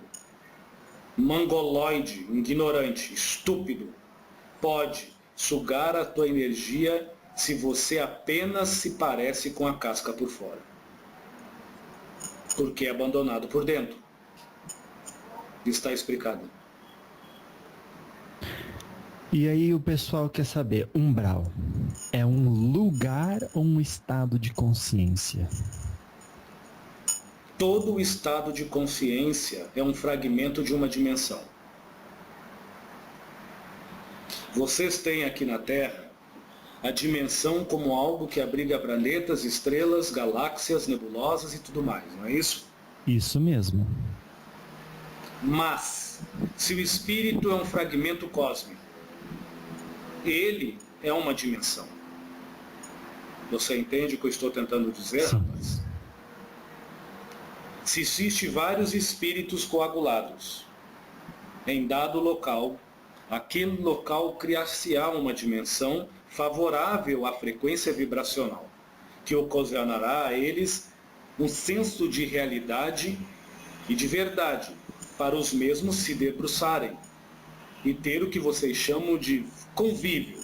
mongoloide, ignorante, estúpido, pode sugar a tua energia se você apenas se parece com a casca por fora. Porque é abandonado por dentro. Está explicado. E aí o pessoal quer saber, umbral é um lugar ou um estado de consciência? Todo o estado de consciência é um fragmento de uma dimensão. Vocês têm aqui na Terra a dimensão como algo que abriga planetas, estrelas, galáxias, nebulosas e tudo mais, não é isso? Isso mesmo. Mas, se o espírito é um fragmento cósmico, ele é uma dimensão. Você entende o que eu estou tentando dizer, Sim. rapaz? Se existe vários espíritos coagulados em dado local, aquele local criar-se-á uma dimensão favorável à frequência vibracional, que ocasionará a eles um senso de realidade e de verdade, para os mesmos se debruçarem e ter o que vocês chamam de convívio,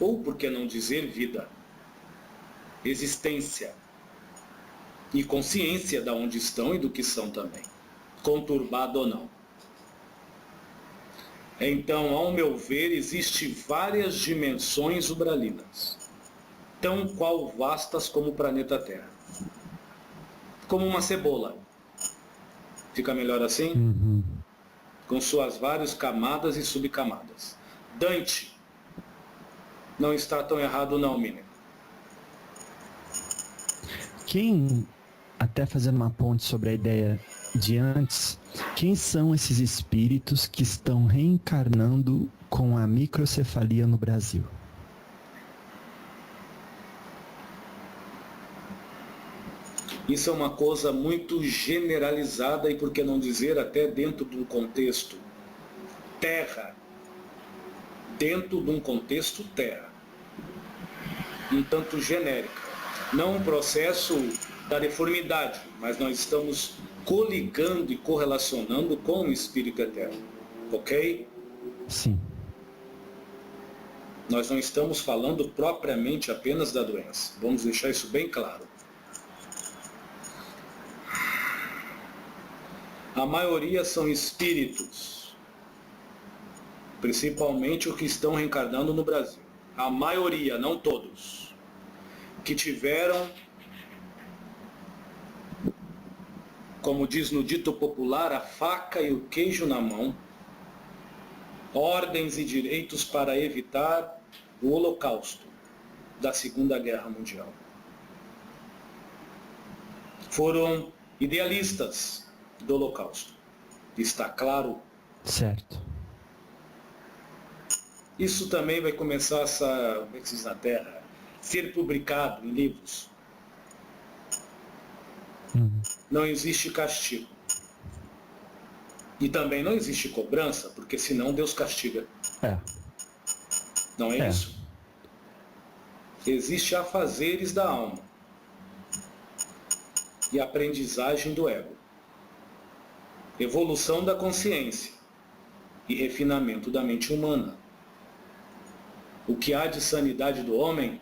ou por que não dizer vida, existência e consciência de onde estão e do que são também, conturbado ou não. Então, ao meu ver, existem várias dimensões ubralinas, tão qual vastas como o planeta Terra. Como uma cebola. Fica melhor assim? Uhum. Com suas várias camadas e subcamadas. Dante não está tão errado não, menino. Quem, até fazendo uma ponte sobre a ideia de antes, quem são esses espíritos que estão reencarnando com a microcefalia no Brasil? Isso é uma coisa muito generalizada e, por que não dizer, até dentro do contexto terra. Dentro de um contexto terra. Um tanto genérica. Não um processo da deformidade, mas nós estamos coligando e correlacionando com o Espírito Eterno. Ok? Sim. Nós não estamos falando propriamente apenas da doença. Vamos deixar isso bem claro. A maioria são espíritos, principalmente os que estão reencarnando no Brasil. A maioria, não todos, que tiveram, como diz no dito popular, a faca e o queijo na mão, ordens e direitos para evitar o Holocausto da Segunda Guerra Mundial. Foram idealistas do Holocausto. Está claro? Certo. Isso também vai começar como é que se diz na Terra? Ser publicado em livros. Não existe castigo. E também não existe cobrança, porque senão Deus castiga. Não é isso? Existe afazeres da alma e aprendizagem do ego. Evolução da consciência e refinamento da mente humana. O que há de sanidade do homem,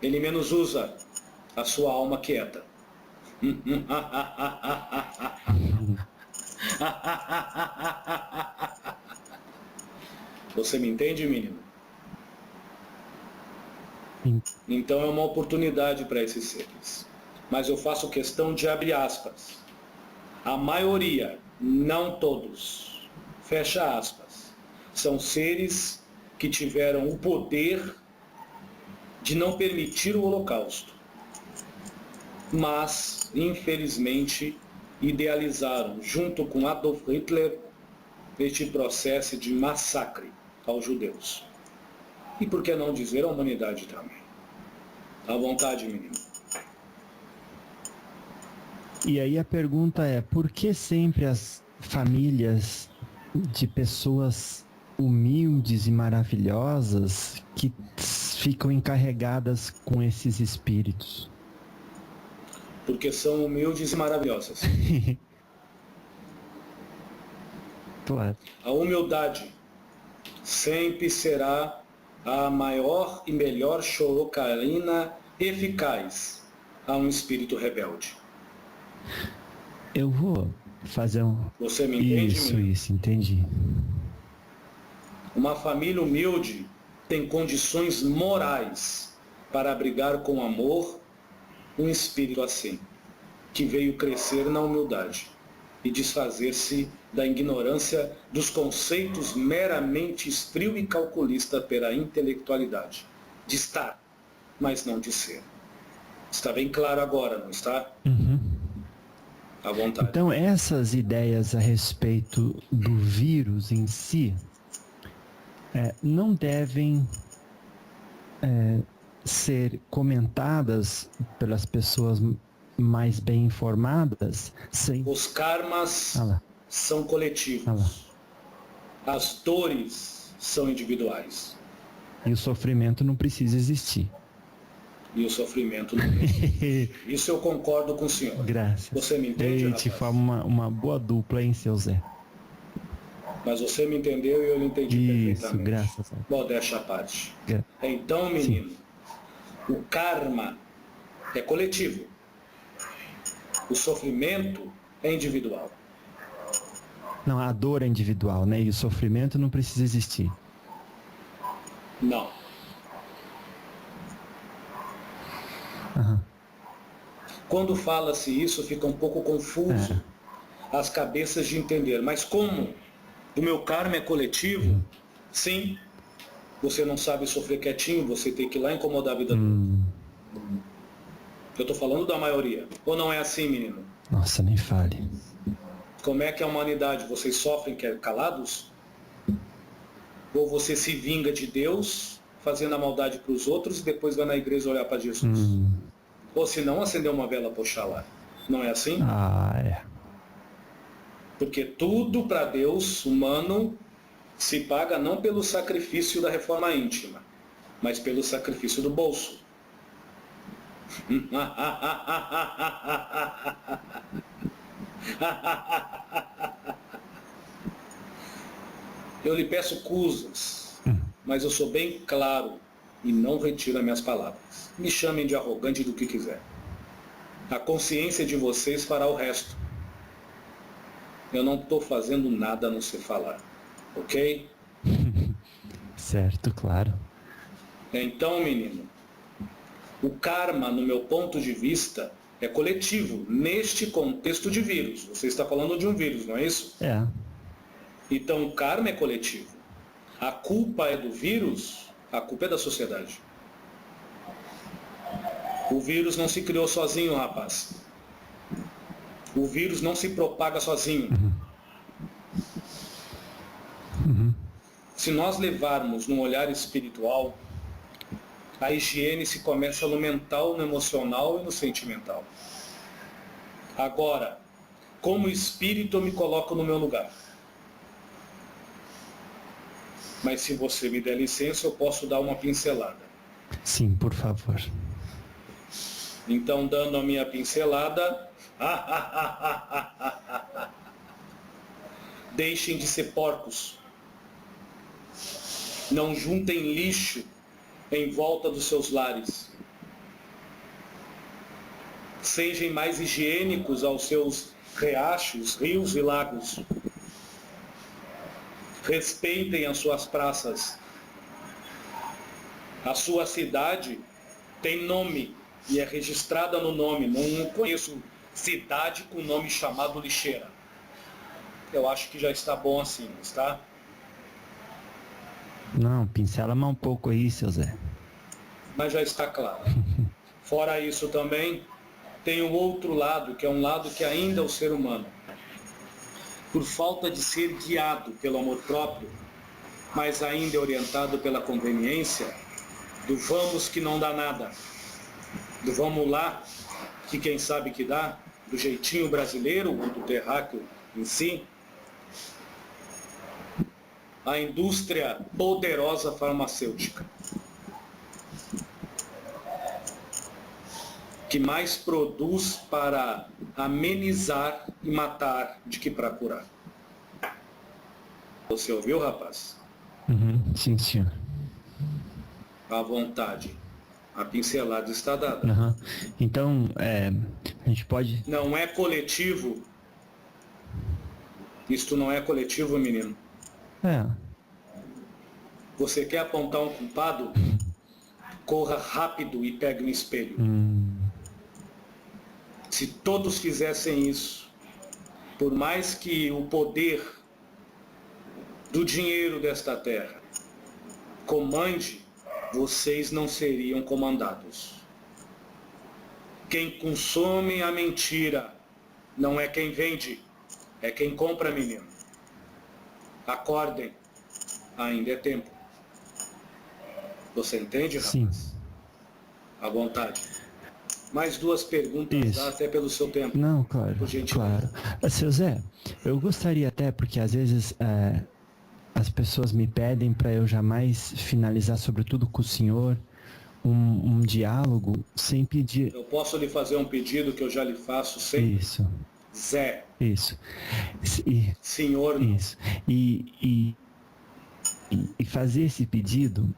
ele menos usa a sua alma quieta. Você me entende, menino? Então é uma oportunidade para esses seres. Mas eu faço questão de abrir aspas. A maioria, não todos, fecha aspas, são seres que tiveram o poder de não permitir o Holocausto, mas, infelizmente, idealizaram, junto com Adolf Hitler, este processo de massacre aos judeus. E por que não dizer a humanidade também? À vontade, menino. E aí a pergunta é, por que sempre as famílias de pessoas humildes e maravilhosas que ficam encarregadas com esses espíritos? Porque são humildes e maravilhosas. Claro. A humildade sempre será a maior e melhor chorocarina eficaz a um espírito rebelde. Eu vou fazer um... Você me entende, menino? Isso, entendi. Uma família humilde tem condições morais para abrigar com amor um espírito assim, que veio crescer na humildade e desfazer-se da ignorância dos conceitos meramente frio e calculista pela intelectualidade, de estar, mas não de ser. Está bem claro agora, não está? Uhum. À vontade. Então essas ideias a respeito do vírus em si não devem ser comentadas pelas pessoas mais bem informadas, sim. Os karmas são Ah coletivos. As dores são individuais. E o sofrimento não precisa existir. E o sofrimento não existe. Isso eu concordo com o senhor. Graças. Você me entende, Te rapaz? forma uma boa dupla, hein, seu Zé? Mas você me entendeu e eu lhe entendi Isso, perfeitamente. graças a Deus. Modéstia à parte. Então, menino, o karma é coletivo. O sofrimento é individual. Não, a dor é individual, né? E o sofrimento não precisa existir. Não. Aham. Quando fala-se isso, fica um pouco confuso as cabeças de entender. Mas como o meu karma é coletivo, sim, você não sabe sofrer quietinho, você tem que ir lá incomodar a vida do outro. Eu estou falando da maioria. Ou não é assim, menino? Nossa, nem fale. Como é que é a humanidade? Vocês sofrem calados? Ou você se vinga de Deus, fazendo a maldade para os outros e depois vai na igreja olhar para Jesus? Ou se não, acender uma vela para Oxalá. Não é assim? Ah, é. Porque tudo para Deus humano se paga não pelo sacrifício da reforma íntima, mas pelo sacrifício do bolso. Eu lhe peço cusas, mas eu sou bem claro e não retiro as minhas palavras. Me chamem de arrogante do que quiser. A consciência de vocês fará o resto. Eu não estou fazendo nada a não ser falar. Ok? Certo, claro. Então, menino, o karma, no meu ponto de vista, é coletivo, neste contexto de vírus. Você está falando de um vírus, não é isso? É. Então, o karma é coletivo. A culpa é do vírus, a culpa é da sociedade. O vírus não se criou sozinho, rapaz. O vírus não se propaga sozinho. Se nós levarmos num olhar espiritual, a higiene se começa no mental, no emocional e no sentimental. Agora, como espírito, eu me coloco no meu lugar. Mas se você me der licença, eu posso dar uma pincelada. Sim, por favor. Então, dando a minha pincelada, deixem de ser porcos. Não juntem lixo em volta dos seus lares. Sejam mais higiênicos aos seus riachos, rios e lagos. Respeitem as suas praças. A sua cidade tem nome e é registrada no nome. Não conheço cidade com nome chamado Lixeira. Eu acho que já está bom assim, está? Não, pincela mais um pouco aí, seu Zé. Mas já está claro. Fora isso também, tem o outro lado, que é um lado que ainda é o ser humano. Por falta de ser guiado pelo amor próprio, mas ainda é orientado pela conveniência, do vamos que não dá nada, do vamos lá, que quem sabe que dá, do jeitinho brasileiro, ou do terráqueo em si, a indústria poderosa farmacêutica, que mais produz para amenizar e matar do que para curar. Você ouviu, rapaz? Sim, senhor. À vontade. A pincelada está dada. Então, a gente pode... Não é coletivo. Isto não é coletivo, menino. Você quer apontar um culpado? Corra rápido e pegue um espelho. Se todos fizessem isso, por mais que o poder do dinheiro desta terra comande, vocês não seriam comandados. Quem consome a mentira não é quem vende, é quem compra, menino. Acordem, ainda é tempo. Você entende, rapaz? Sim. À vontade. Mais duas perguntas, dá até pelo seu tempo. Não, claro, claro. Seu Zé, eu gostaria até, porque às vezes as pessoas me pedem para eu jamais finalizar, sobretudo com o senhor, um diálogo sem pedir... Eu posso lhe fazer um pedido que eu já lhe faço sempre? Isso. Zé. Isso. Senhor. Não. Isso. E fazer esse pedido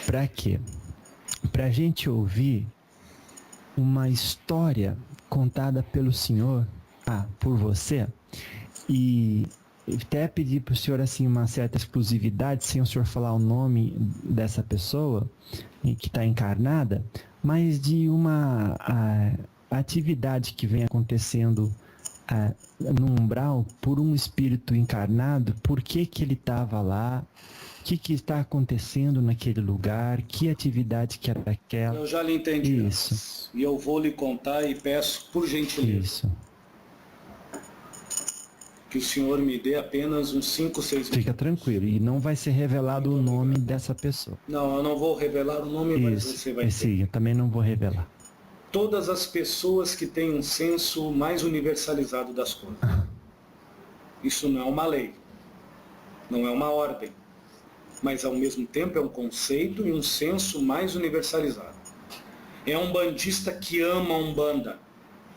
para quê? Para a gente ouvir uma história contada pelo senhor, por você, e até pedir para o senhor assim uma certa exclusividade, sem o senhor falar o nome dessa pessoa que está encarnada, mas de uma atividade que vem acontecendo no umbral por um espírito encarnado, por que ele estava lá, o que está acontecendo naquele lugar, que atividade que era aquela. Eu já lhe entendi. Isso. E eu vou lhe contar e peço, por gentileza, isso, que o senhor me dê apenas uns 5, 6 minutos. Fica tranquilo, e não vai ser revelado o nome dessa pessoa. Não, eu não vou revelar o nome, mas você vai ter. Sim, eu também não vou revelar. Todas as pessoas que têm um senso mais universalizado das coisas. Isso não é uma lei, não é uma ordem, mas ao mesmo tempo é um conceito e um senso mais universalizado. É um bandista que ama a Umbanda,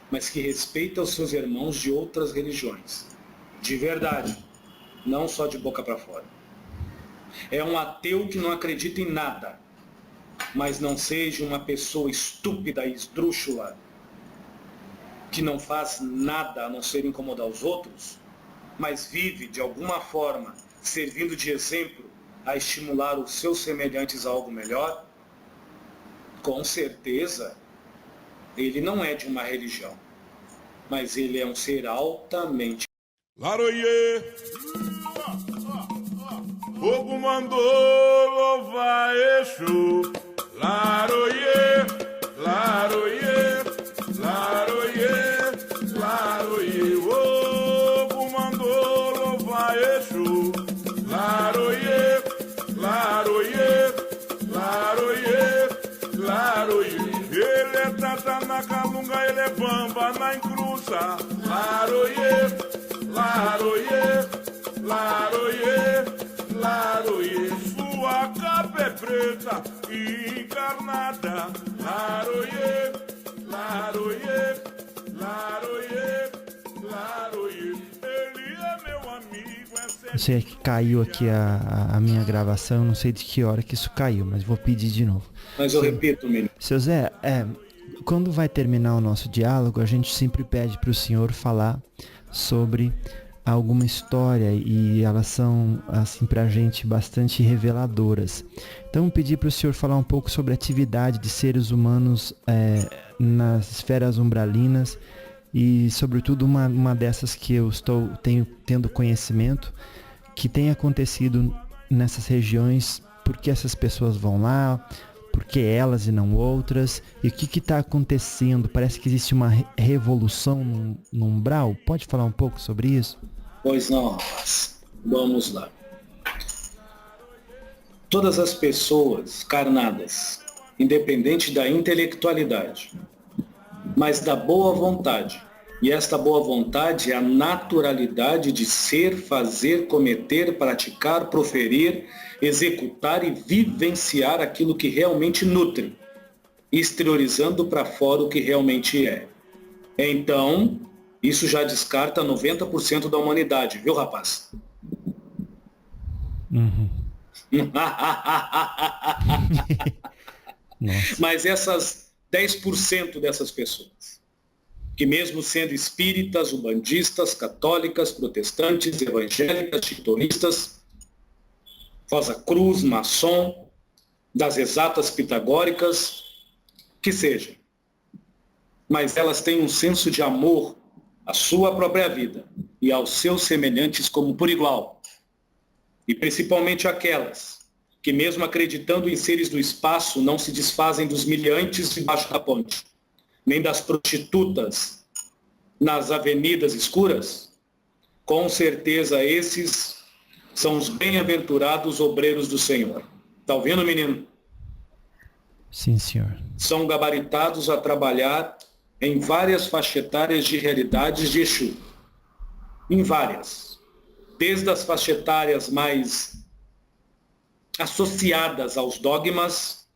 mas que respeita os seus irmãos de outras religiões. De verdade, não só de boca para fora. É um ateu que não acredita em nada, mas não seja uma pessoa estúpida e esdrúxula, que não faz nada a não ser incomodar os outros, mas vive de alguma forma servindo de exemplo a estimular os seus semelhantes a algo melhor. Com certeza, ele não é de uma religião, mas ele é um ser altamente... Laroie, fogo mandou louvar Exu. Laroie, laroie, laroie, laroie, fogo mandou louvar Exu. Laroie, laroie, laroie, laroie. Ele é tata na calunga, ele é bamba na encruza. Laroie, laroie, laroie, laroie, sua capa é preta e encarnada. Laroie, laroie, laroie, laroie, ele é meu amigo. Eu sei que caiu aqui a minha gravação, não sei de que hora que isso caiu, mas vou pedir de novo. Mas eu repito, menino. Seu Zé, quando vai terminar o nosso diálogo, a gente sempre pede para o senhor falar sobre alguma história e elas são, assim, pra gente bastante reveladoras. Então, pedir para o senhor falar um pouco sobre a atividade de seres humanos nas esferas umbralinas e, sobretudo, uma dessas que eu tenho tendo conhecimento, que tem acontecido nessas regiões, porque essas pessoas vão lá, porque elas e não outras, e o que está acontecendo? Parece que existe uma revolução no umbral. Pode falar um pouco sobre isso? Pois não, rapaz. Vamos lá. Todas as pessoas carnadas, independente da intelectualidade, mas da boa vontade, e esta boa vontade é a naturalidade de ser, fazer, cometer, praticar, proferir, executar e vivenciar aquilo que realmente nutre, exteriorizando para fora o que realmente é. Então, isso já descarta 90% da humanidade, viu, rapaz? Uhum. Mas essas 10% dessas pessoas, que mesmo sendo espíritas, umbandistas, católicas, protestantes, evangélicas, chitoristas, Rosa Cruz, maçom, das exatas pitagóricas, que seja. Mas elas têm um senso de amor à sua própria vida e aos seus semelhantes como por igual. E principalmente aquelas que, mesmo acreditando em seres do espaço, não se desfazem dos miliantes debaixo da ponte, nem das prostitutas nas avenidas escuras. Com certeza esses são os bem-aventurados obreiros do Senhor. Tá ouvindo, menino? Sim, senhor. São gabaritados a trabalhar em várias faixas etárias de realidades de Exu. Em várias. Desde as faixas etárias mais associadas aos dogmas,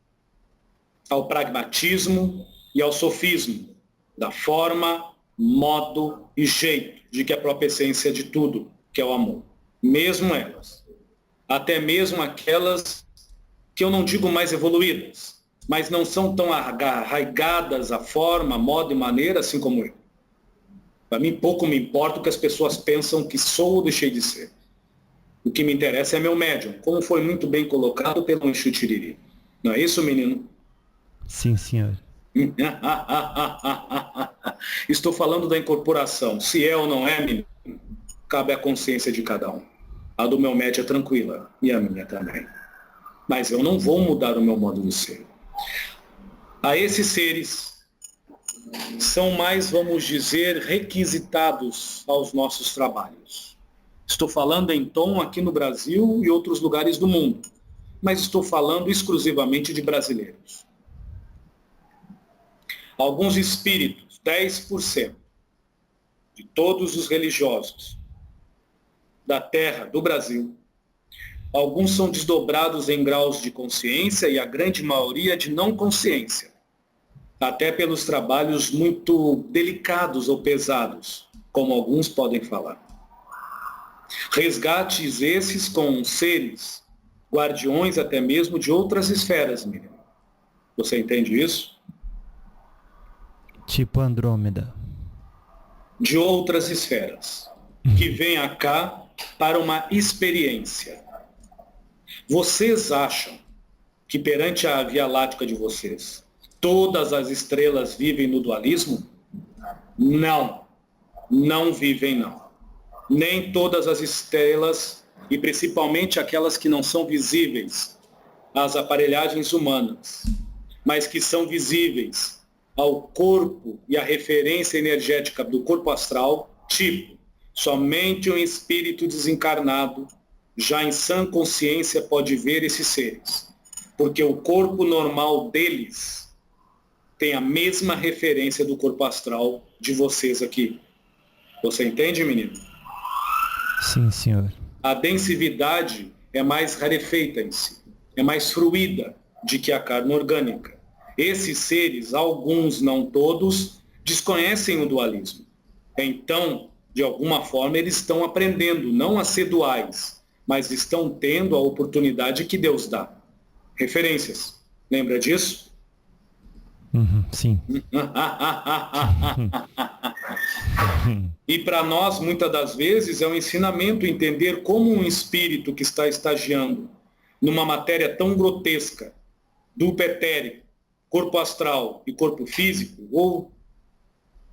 ao pragmatismo e ao sofismo, da forma, modo e jeito de que a própria essência de tudo, que é o amor. Mesmo elas. Até mesmo aquelas que eu não digo mais evoluídas, mas não são tão arraigadas à forma, modo e maneira, assim como eu. Para mim, pouco me importa o que as pessoas pensam que sou ou deixei de ser. O que me interessa é meu médium, como foi muito bem colocado pelo Exu Tiriri. Não é isso, menino? Sim, senhor. Estou falando da incorporação. Se é ou não é, menino, cabe à consciência de cada um. A do meu médium é tranquila, e a minha também. Mas eu não vou mudar o meu modo de ser. A esses seres são mais, vamos dizer, requisitados aos nossos trabalhos. Estou falando em tom aqui no Brasil e outros lugares do mundo, mas estou falando exclusivamente de brasileiros. Alguns espíritos, 10% de todos os religiosos da terra, do Brasil, alguns são desdobrados em graus de consciência e a grande maioria de não consciência, até pelos trabalhos muito delicados ou pesados, como alguns podem falar. Resgates esses com seres, guardiões até mesmo de outras esferas, Miriam. Você entende isso? Tipo Andrômeda. De outras esferas, que vêm cá para uma experiência. Vocês acham que perante a Via Láctea de vocês, todas as estrelas vivem no dualismo? Não, não vivem não. Nem todas as estrelas, e principalmente aquelas que não são visíveis às aparelhagens humanas, mas que são visíveis ao corpo e à referência energética do corpo astral, tipo, somente um espírito desencarnado, já em sã consciência, pode ver esses seres, porque o corpo normal deles tem a mesma referência do corpo astral de vocês aqui. Você entende, menino? Sim, senhor. A densidade é mais rarefeita em si, é mais fruída de que a carne orgânica. Esses seres, alguns, não todos, desconhecem o dualismo. Então, de alguma forma, eles estão aprendendo não a ser duais, mas estão tendo a oportunidade que Deus dá. Referências. Lembra disso? Sim. E para nós, muitas das vezes, é um ensinamento entender como um espírito que está estagiando numa matéria tão grotesca, duplo etérico, corpo astral e corpo físico, ou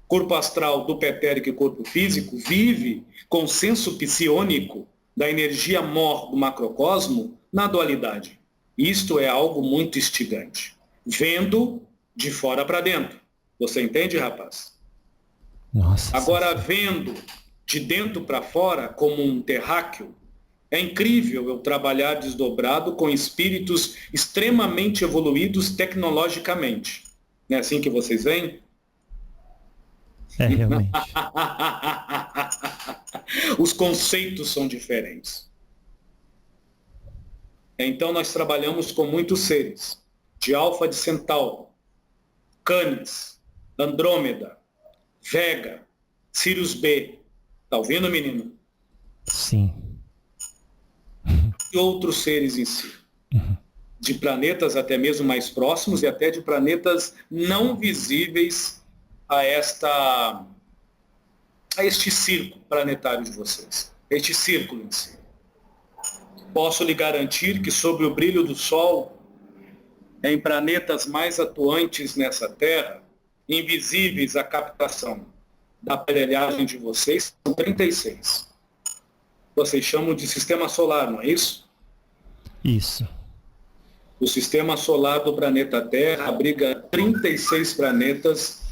corpo astral, duplo etérico e corpo físico, vive com o senso psiônico da energia mor do macrocosmo na dualidade. Isto é algo muito instigante. Vendo de fora para dentro. Você entende, rapaz? Nossa. Agora, vendo de dentro para fora, como um terráqueo, é incrível eu trabalhar desdobrado com espíritos extremamente evoluídos tecnologicamente. Não é assim que vocês veem? É, realmente. Os conceitos são diferentes. Então, nós trabalhamos com muitos seres, de Alfa de Centauro, Canis, Andrômeda, Vega, Sirius B. Tá ouvindo, menino? Sim. E outros seres em si. De planetas até mesmo mais próximos e até de planetas não visíveis a este círculo planetário de vocês. Este círculo em si. Posso lhe garantir que sob o brilho do Sol, em planetas mais atuantes nessa Terra, invisíveis à captação da aparelhagem de vocês, são 36. Vocês chamam de sistema solar, não é isso? Isso. O sistema solar do planeta Terra abriga 36 planetas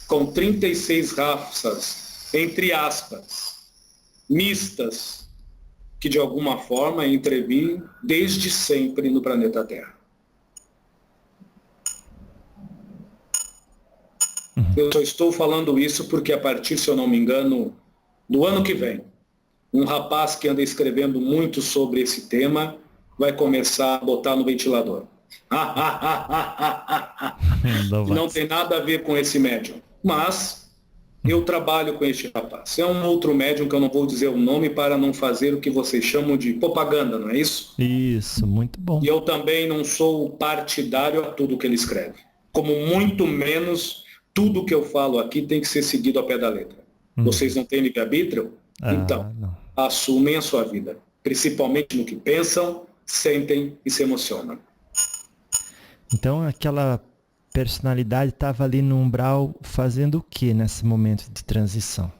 com 36 raças, entre aspas, mistas, que de alguma forma entrevêm desde sempre no planeta Terra. Eu só estou falando isso porque a partir, se eu não me engano, do ano que vem, um rapaz que anda escrevendo muito sobre esse tema vai começar a botar no ventilador. Não tem nada a ver com esse médium. Mas eu trabalho com este rapaz. É um outro médium que eu não vou dizer o nome para não fazer o que vocês chamam de propaganda, não é isso? Isso, muito bom. E eu também não sou partidário a tudo que ele escreve. Como muito menos tudo que eu falo aqui tem que ser seguido ao pé da letra. Vocês não têm livre-arbítrio? Então, assumem a sua vida. Principalmente no que pensam, sentem e se emocionam. Então aquela personalidade estava ali no umbral fazendo o que nesse momento de transição?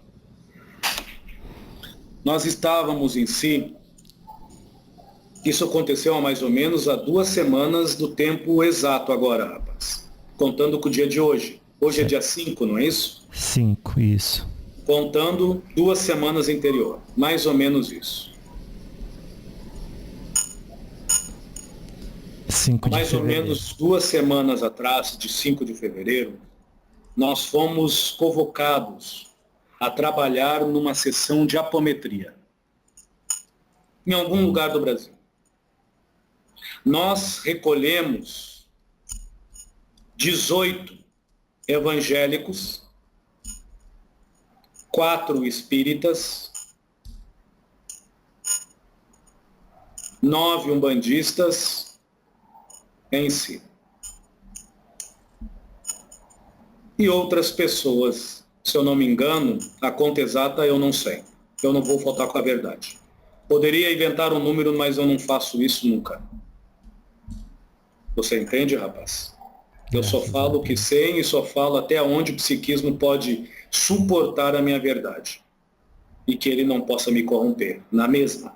Nós estávamos em si, isso aconteceu há mais ou menos há 2 semanas do tempo exato agora, rapaz. Contando com o dia de hoje. Hoje é dia 5, não é isso? 5, isso. Contando 2 semanas anterior. Mais ou menos isso. 5 de mais fevereiro. ou menos 2 semanas atrás, de 5 de fevereiro, nós fomos convocados a trabalhar numa sessão de apometria em algum lugar do Brasil. Nós recolhemos 18 evangélicos, 4 espíritas, 9 umbandistas em si. E outras pessoas, se eu não me engano, a conta exata eu não sei. Eu não vou faltar com a verdade. Poderia inventar um número, mas eu não faço isso nunca. Você entende, rapaz? Eu só falo o que sei e só falo até onde o psiquismo pode suportar a minha verdade. E que ele não possa me corromper, na mesma.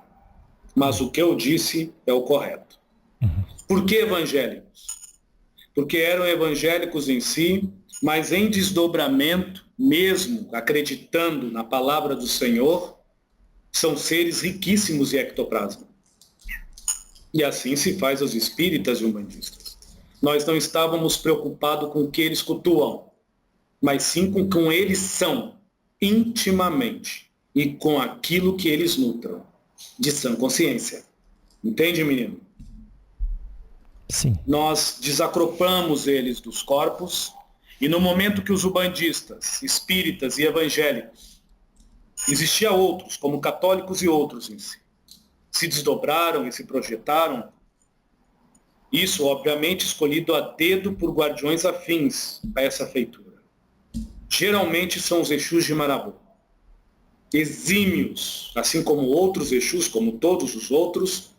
Mas o que eu disse é o correto. Por que evangélicos? Porque eram evangélicos em si, mas em desdobramento, mesmo acreditando na palavra do Senhor, são seres riquíssimos em ectoplasma. E assim se faz aos espíritas e umbandistas. Nós não estávamos preocupados com o que eles cultuam, mas sim com o que eles são, intimamente, e com aquilo que eles nutram, de sã consciência. Entende, menino? Sim. Nós desacoplamos eles dos corpos, e no momento que os umbandistas, espíritas e evangélicos, existia outros, como católicos e outros em si, se desdobraram e se projetaram, isso obviamente escolhido a dedo por guardiões afins a essa feitura. Geralmente são os Exus de Marabu, exímios, assim como outros Exus, como todos os outros,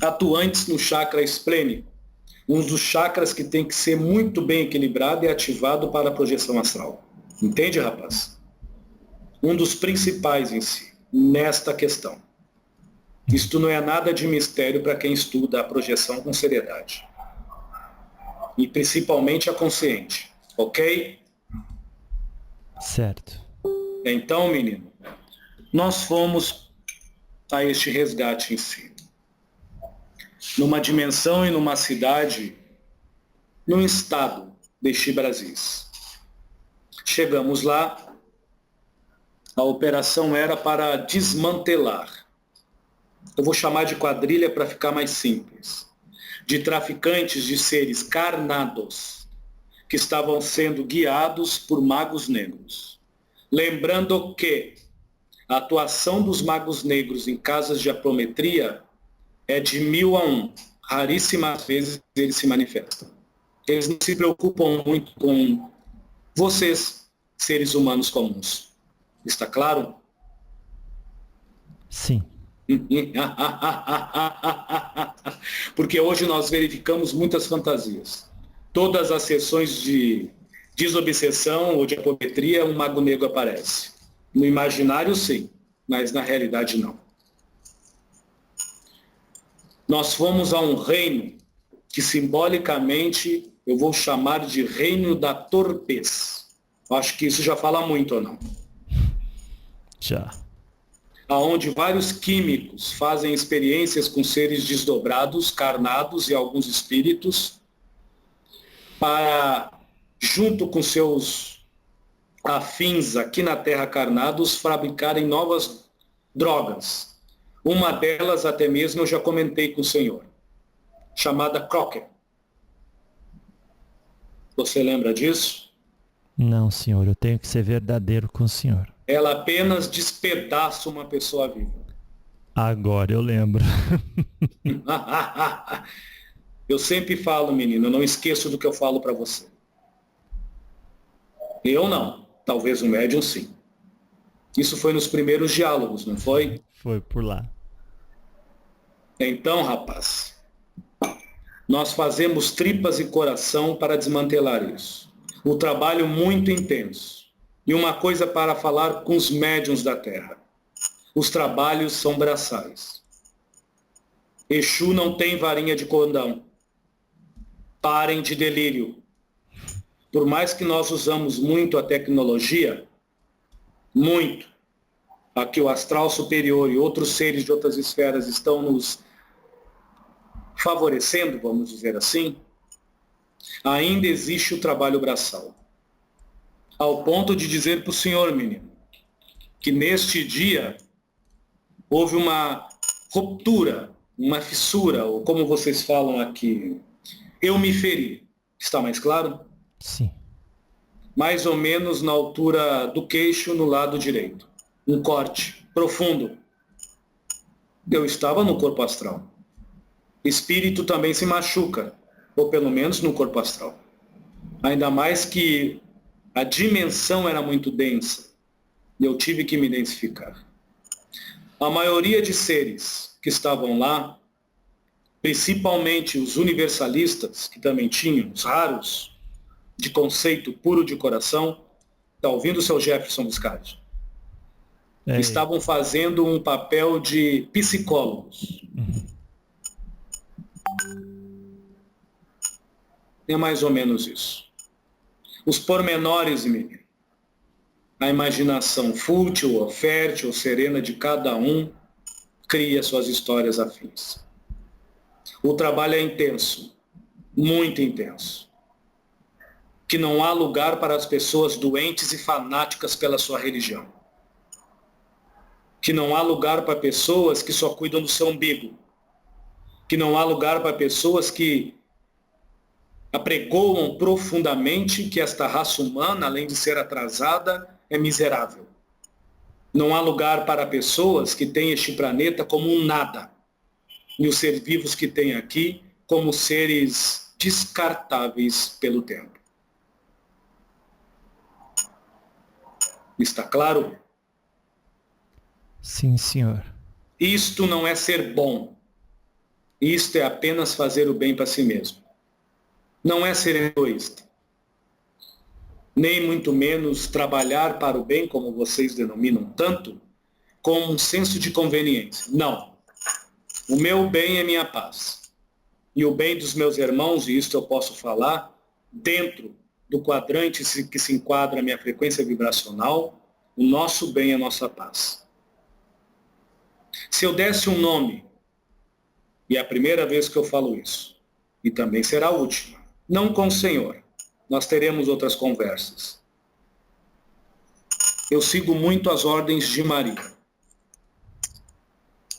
atuantes no chakra esplênico, um dos chakras que tem que ser muito bem equilibrado e ativado para a projeção astral. Entende, rapaz? Um dos principais em si, nesta questão. Isto não é nada de mistério para quem estuda a projeção com seriedade. E principalmente a consciente, ok? Certo. Então, menino, nós fomos a este resgate em si. Numa dimensão e numa cidade, num estado deste Brasil. Chegamos lá, a operação era para desmantelar. Eu vou chamar de quadrilha para ficar mais simples. De traficantes de seres carnados, que estavam sendo guiados por magos negros. Lembrando que a atuação dos magos negros em casas de apometria é de 1000 a 1. Raríssimas vezes eles se manifestam. Eles não se preocupam muito com vocês, seres humanos comuns. Está claro? Sim. Porque hoje nós verificamos muitas fantasias. Todas as sessões de desobsessão ou de apometria, um mago negro aparece. No imaginário, sim, mas na realidade, não. Nós fomos a um reino que simbolicamente eu vou chamar de reino da torpez. Acho que isso já fala muito, ou não? Já. Aonde vários químicos fazem experiências com seres desdobrados, carnados e alguns espíritos, para junto com seus afins aqui na Terra carnados, fabricarem novas drogas. Uma delas até mesmo eu já comentei com o senhor, chamada Crocker. Você lembra disso? Não, senhor, eu tenho que ser verdadeiro com o senhor. Ela apenas despedaça uma pessoa viva. Agora eu lembro. Eu sempre falo, menino, eu não esqueço do que eu falo para você. Eu não, talvez o médium sim. Isso foi nos primeiros diálogos, não foi? Foi por lá. Então, rapaz, nós fazemos tripas e coração para desmantelar isso. O trabalho muito intenso. E uma coisa para falar com os médiuns da Terra. Os trabalhos são braçais. Exu não tem varinha de condão. Parem de delírio. Por mais que nós usamos muito a tecnologia, muito, aqui o astral superior e outros seres de outras esferas estão nos favorecendo, vamos dizer assim, ainda existe o trabalho braçal. Ao ponto de dizer para o senhor, menino, que neste dia houve uma ruptura, uma fissura, ou como vocês falam aqui, eu me feri. Está mais claro? Sim. Mais ou menos na altura do queixo, no lado direito. Um corte profundo. Eu estava no corpo astral. Espírito também se machuca, ou pelo menos no corpo astral. Ainda mais que a dimensão era muito densa e eu tive que me densificar. A maioria de seres que estavam lá, principalmente os universalistas, que também tinham, os raros, de conceito puro de coração, está ouvindo o seu Jefferson Biscardi? Estavam fazendo um papel de psicólogos. É mais ou menos isso. Os pormenores, menino. A imaginação fútil ou fértil ou serena de cada um cria suas histórias afins. O trabalho é intenso, muito intenso. Que não há lugar para as pessoas doentes e fanáticas pela sua religião. Que não há lugar para pessoas que só cuidam do seu umbigo. Que não há lugar para pessoas que apregoam profundamente que esta raça humana, além de ser atrasada, é miserável. Não há lugar para pessoas que têm este planeta como um nada. E os seres vivos que tem aqui como seres descartáveis pelo tempo. Está claro? Sim, senhor. Isto não é ser bom. Isto é apenas fazer o bem para si mesmo. Não é ser egoísta. Nem muito menos trabalhar para o bem, como vocês denominam tanto, com um senso de conveniência. Não. O meu bem é minha paz. E o bem dos meus irmãos, e isto eu posso falar, dentro do quadrante que se enquadra a minha frequência vibracional, o nosso bem é a nossa paz. Se eu desse um nome, e é a primeira vez que eu falo isso, e também será a última, não com o Senhor, nós teremos outras conversas. Eu sigo muito as ordens de Maria.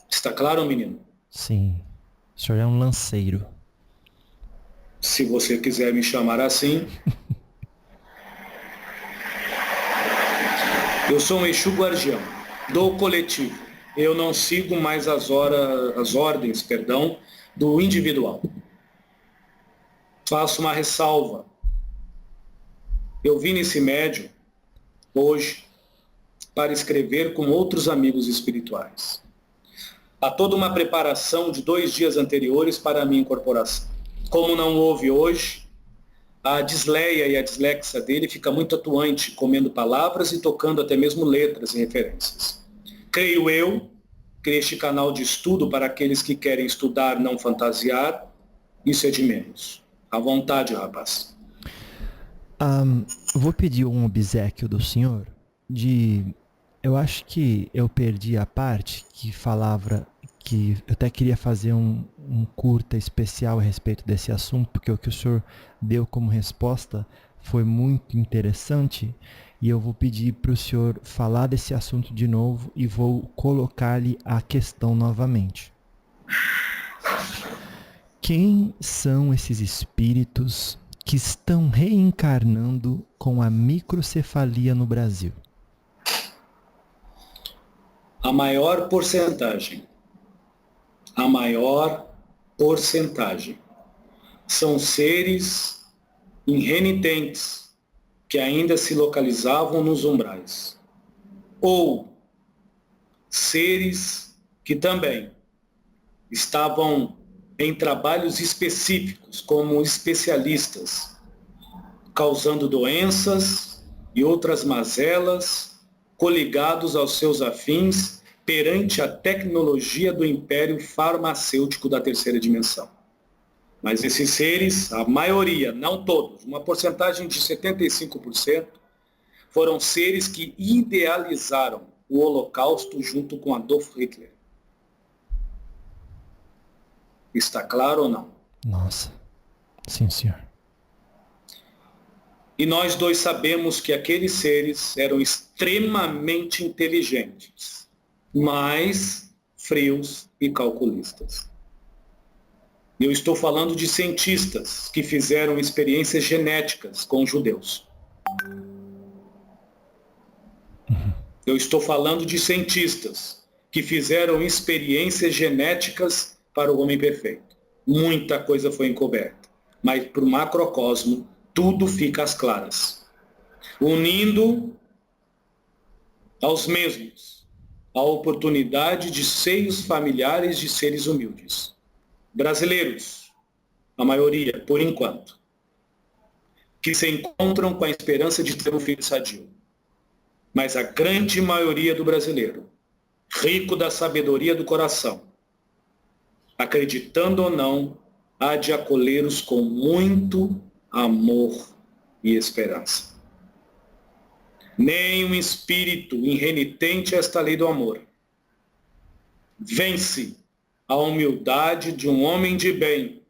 Está claro, menino? Sim. O senhor é um lanceiro. Se você quiser me chamar assim. Eu sou um Exu guardião do coletivo. Eu não sigo mais as ordens do individual. Faço uma ressalva. Eu vim nesse médium hoje para escrever com outros amigos espirituais. Há toda uma preparação de 2 dias anteriores para a minha incorporação. Como não houve hoje, a disleia e a dislexia dele fica muito atuante, comendo palavras e tocando até mesmo letras e referências. Creio eu que este canal de estudo para aqueles que querem estudar, não fantasiar, isso é de menos. À vontade, rapaz. Vou pedir um obséquio do senhor eu acho que eu perdi a parte que falava que eu até queria fazer um curta especial a respeito desse assunto, porque o que o senhor deu como resposta foi muito interessante e eu vou pedir para o senhor falar desse assunto de novo e vou colocar-lhe a questão novamente. Quem são esses espíritos que estão reencarnando com a microcefalia no Brasil? A maior porcentagem são seres irrenitentes que ainda se localizavam nos umbrais, ou seres que também estavam em trabalhos específicos como especialistas, causando doenças e outras mazelas, coligados aos seus afins perante a tecnologia do império farmacêutico da terceira dimensão. Mas esses seres, a maioria, não todos, uma porcentagem de 75%, foram seres que idealizaram o Holocausto junto com Adolf Hitler. Está claro ou não? Nossa. Sim, senhor. E nós dois sabemos que aqueles seres eram extremamente inteligentes, mas frios e calculistas. Eu estou falando de cientistas que fizeram experiências genéticas com judeus. Eu estou falando de cientistas que fizeram experiências genéticas para o homem perfeito. Muita coisa foi encoberta, mas para o macrocosmo tudo fica às claras. Unindo aos mesmos a oportunidade de seios familiares de seres humildes. Brasileiros, a maioria, por enquanto, que se encontram com a esperança de ter um filho sadio. Mas a grande maioria do brasileiro, rico da sabedoria do coração, acreditando ou não, há de acolhê-los com muito amor e esperança. Nem um espírito irrenitente a esta lei do amor vence a humildade de um homem de bem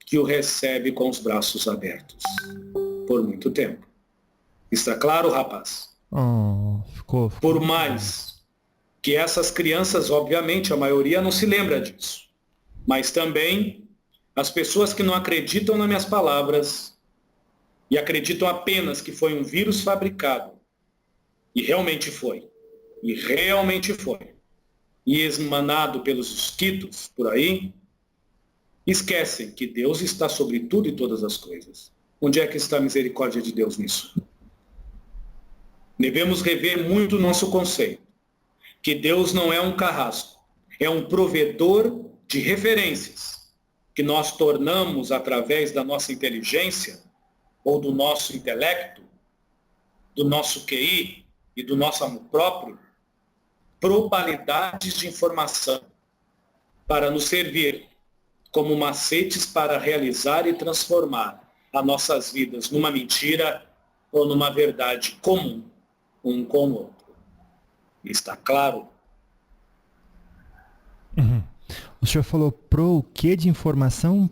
que o recebe com os braços abertos por muito tempo. Está claro, rapaz? Ficou. Por mais que essas crianças, obviamente, a maioria não se lembra disso, mas também as pessoas que não acreditam nas minhas palavras e acreditam apenas que foi um vírus fabricado, e realmente foi, e esmanado pelos mosquitos por aí, esquecem que Deus está sobre tudo e todas as coisas. Onde é que está a misericórdia de Deus nisso? Devemos rever muito o nosso conceito, que Deus não é um carrasco, é um provedor de referências, que nós tornamos através da nossa inteligência, ou do nosso intelecto, do nosso QI e do nosso amor próprio, probabilidades de informação para nos servir como macetes para realizar e transformar as nossas vidas numa mentira ou numa verdade comum, um com o outro. Está claro? Uhum. O senhor falou pro o que de informação?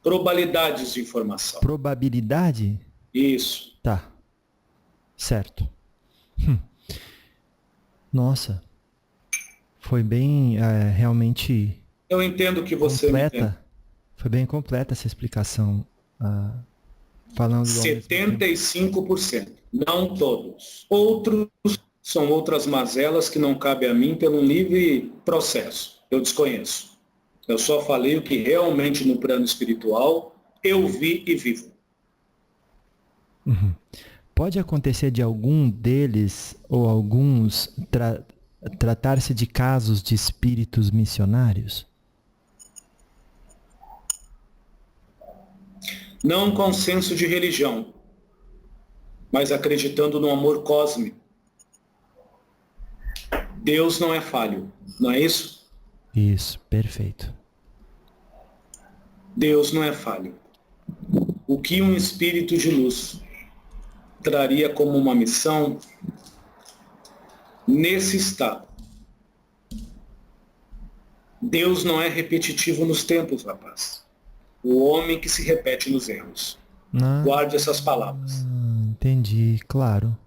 Probabilidades de informação. Probabilidade? Isso. Tá. Certo. Nossa. Foi bem, realmente... Eu entendo que você... completa. Foi bem completa essa explicação. Falando 75%. Não todos. Outros são outras mazelas que não cabe a mim pelo livre processo. Eu desconheço. Eu só falei o que realmente no plano espiritual eu vi e vivo. Uhum. Pode acontecer de algum deles ou alguns tratar-se de casos de espíritos missionários? Não com senso de religião, mas acreditando no amor cósmico. Deus não é falho, não é isso? Isso, perfeito. Deus não é falho. O que um espírito de luz traria como uma missão nesse estado? Deus não é repetitivo nos tempos, rapaz. O homem que se repete nos erros. Ah, Guarde essas palavras. entendi, claro.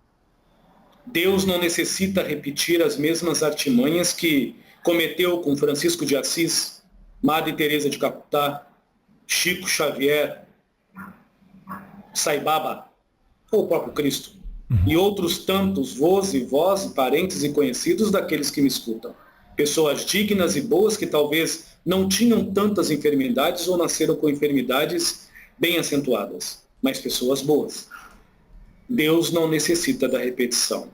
Deus não necessita repetir as mesmas artimanhas que cometeu com Francisco de Assis, Madre Teresa de Calcutá, Chico Xavier, Sai Baba, ou o próprio Cristo, e outros tantos vós e vós, parentes e conhecidos daqueles que me escutam. Pessoas dignas e boas que talvez não tinham tantas enfermidades ou nasceram com enfermidades bem acentuadas, mas pessoas boas. Deus não necessita da repetição.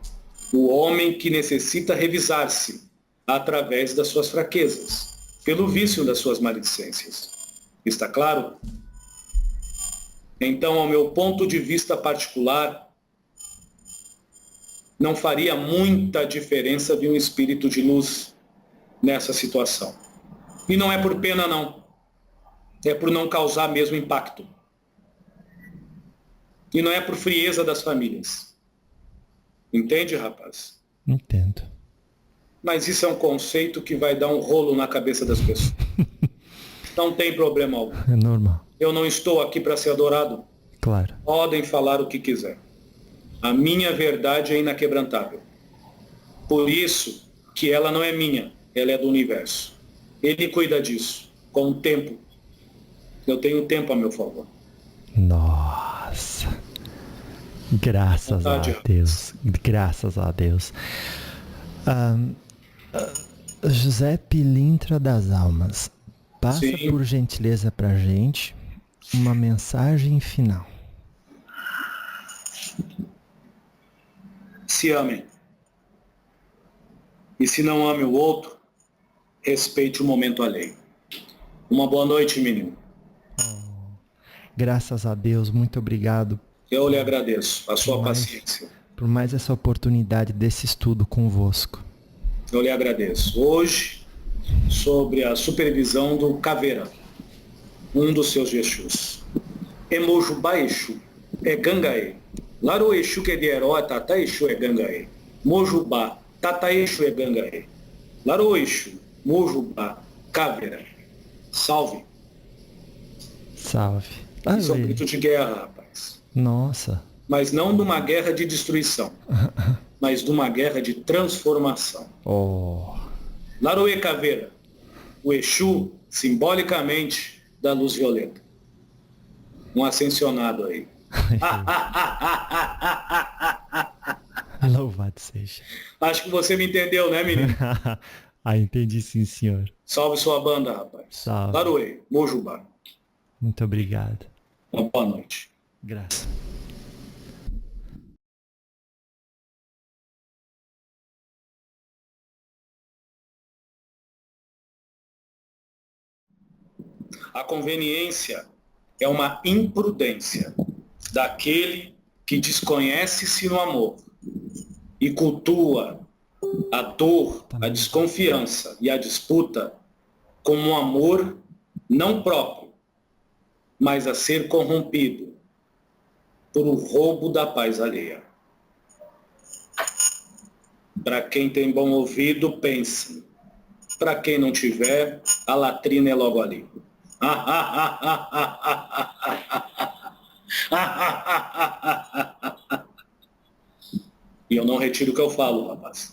O homem que necessita revisar-se através das suas fraquezas, pelo vício das suas maledicências. Está claro? Então, ao meu ponto de vista particular, não faria muita diferença vir um espírito de luz nessa situação. E não é por pena, não. É por não causar mesmo impacto. E não é por frieza das famílias. Entende, rapaz? Entendo. Mas isso é um conceito que vai dar um rolo na cabeça das pessoas. Não tem problema algum. É normal. Eu não estou aqui para ser adorado. Claro. Podem falar o que quiser. A minha verdade é inaquebrantável. Por isso que ela não é minha, ela é do universo. Ele cuida disso, com o tempo. Eu tenho tempo a meu favor. Nossa. Graças a Deus. Graças a Deus. José Pilintra das Almas, passa Sim. por gentileza pra gente uma mensagem final. Se amem. E se não ame o outro, respeite o momento alheio. Uma boa noite, menino. Graças a Deus, muito obrigado Eu lhe agradeço a sua paciência. por mais essa oportunidade desse estudo convosco. Eu lhe agradeço. Hoje, sobre a supervisão do Caveira, um dos seus Exus. Emojubá Exu, é Gangaê. Laro Exu que é de herói, Tata Exu é Gangaê. Mojubá, Tata Exu é Gangaê. Laro Exu, Mojubá, Caveira. Salve. Salve. Isso é um grito de guerra, rapaz. Nossa. Mas não de uma guerra de destruição, mas de uma guerra de transformação. Oh. Laroê Caveira, o Exu, simbolicamente, da luz violeta. Um ascensionado aí. Louvado seja. Acho que você me entendeu, né, menino? Entendi sim, senhor. Salve sua banda, rapaz. Salve. Laroê, Mojubá. Muito obrigado. Uma boa noite. Graças. A conveniência é uma imprudência daquele que desconhece-se no amor e cultua a dor, a desconfiança e a disputa como um amor não próprio, mas a ser corrompido por o roubo da paz alheia. Para quem tem bom ouvido, pense. Para quem não tiver, a latrina é logo ali. E eu não retiro o que eu falo, rapaz.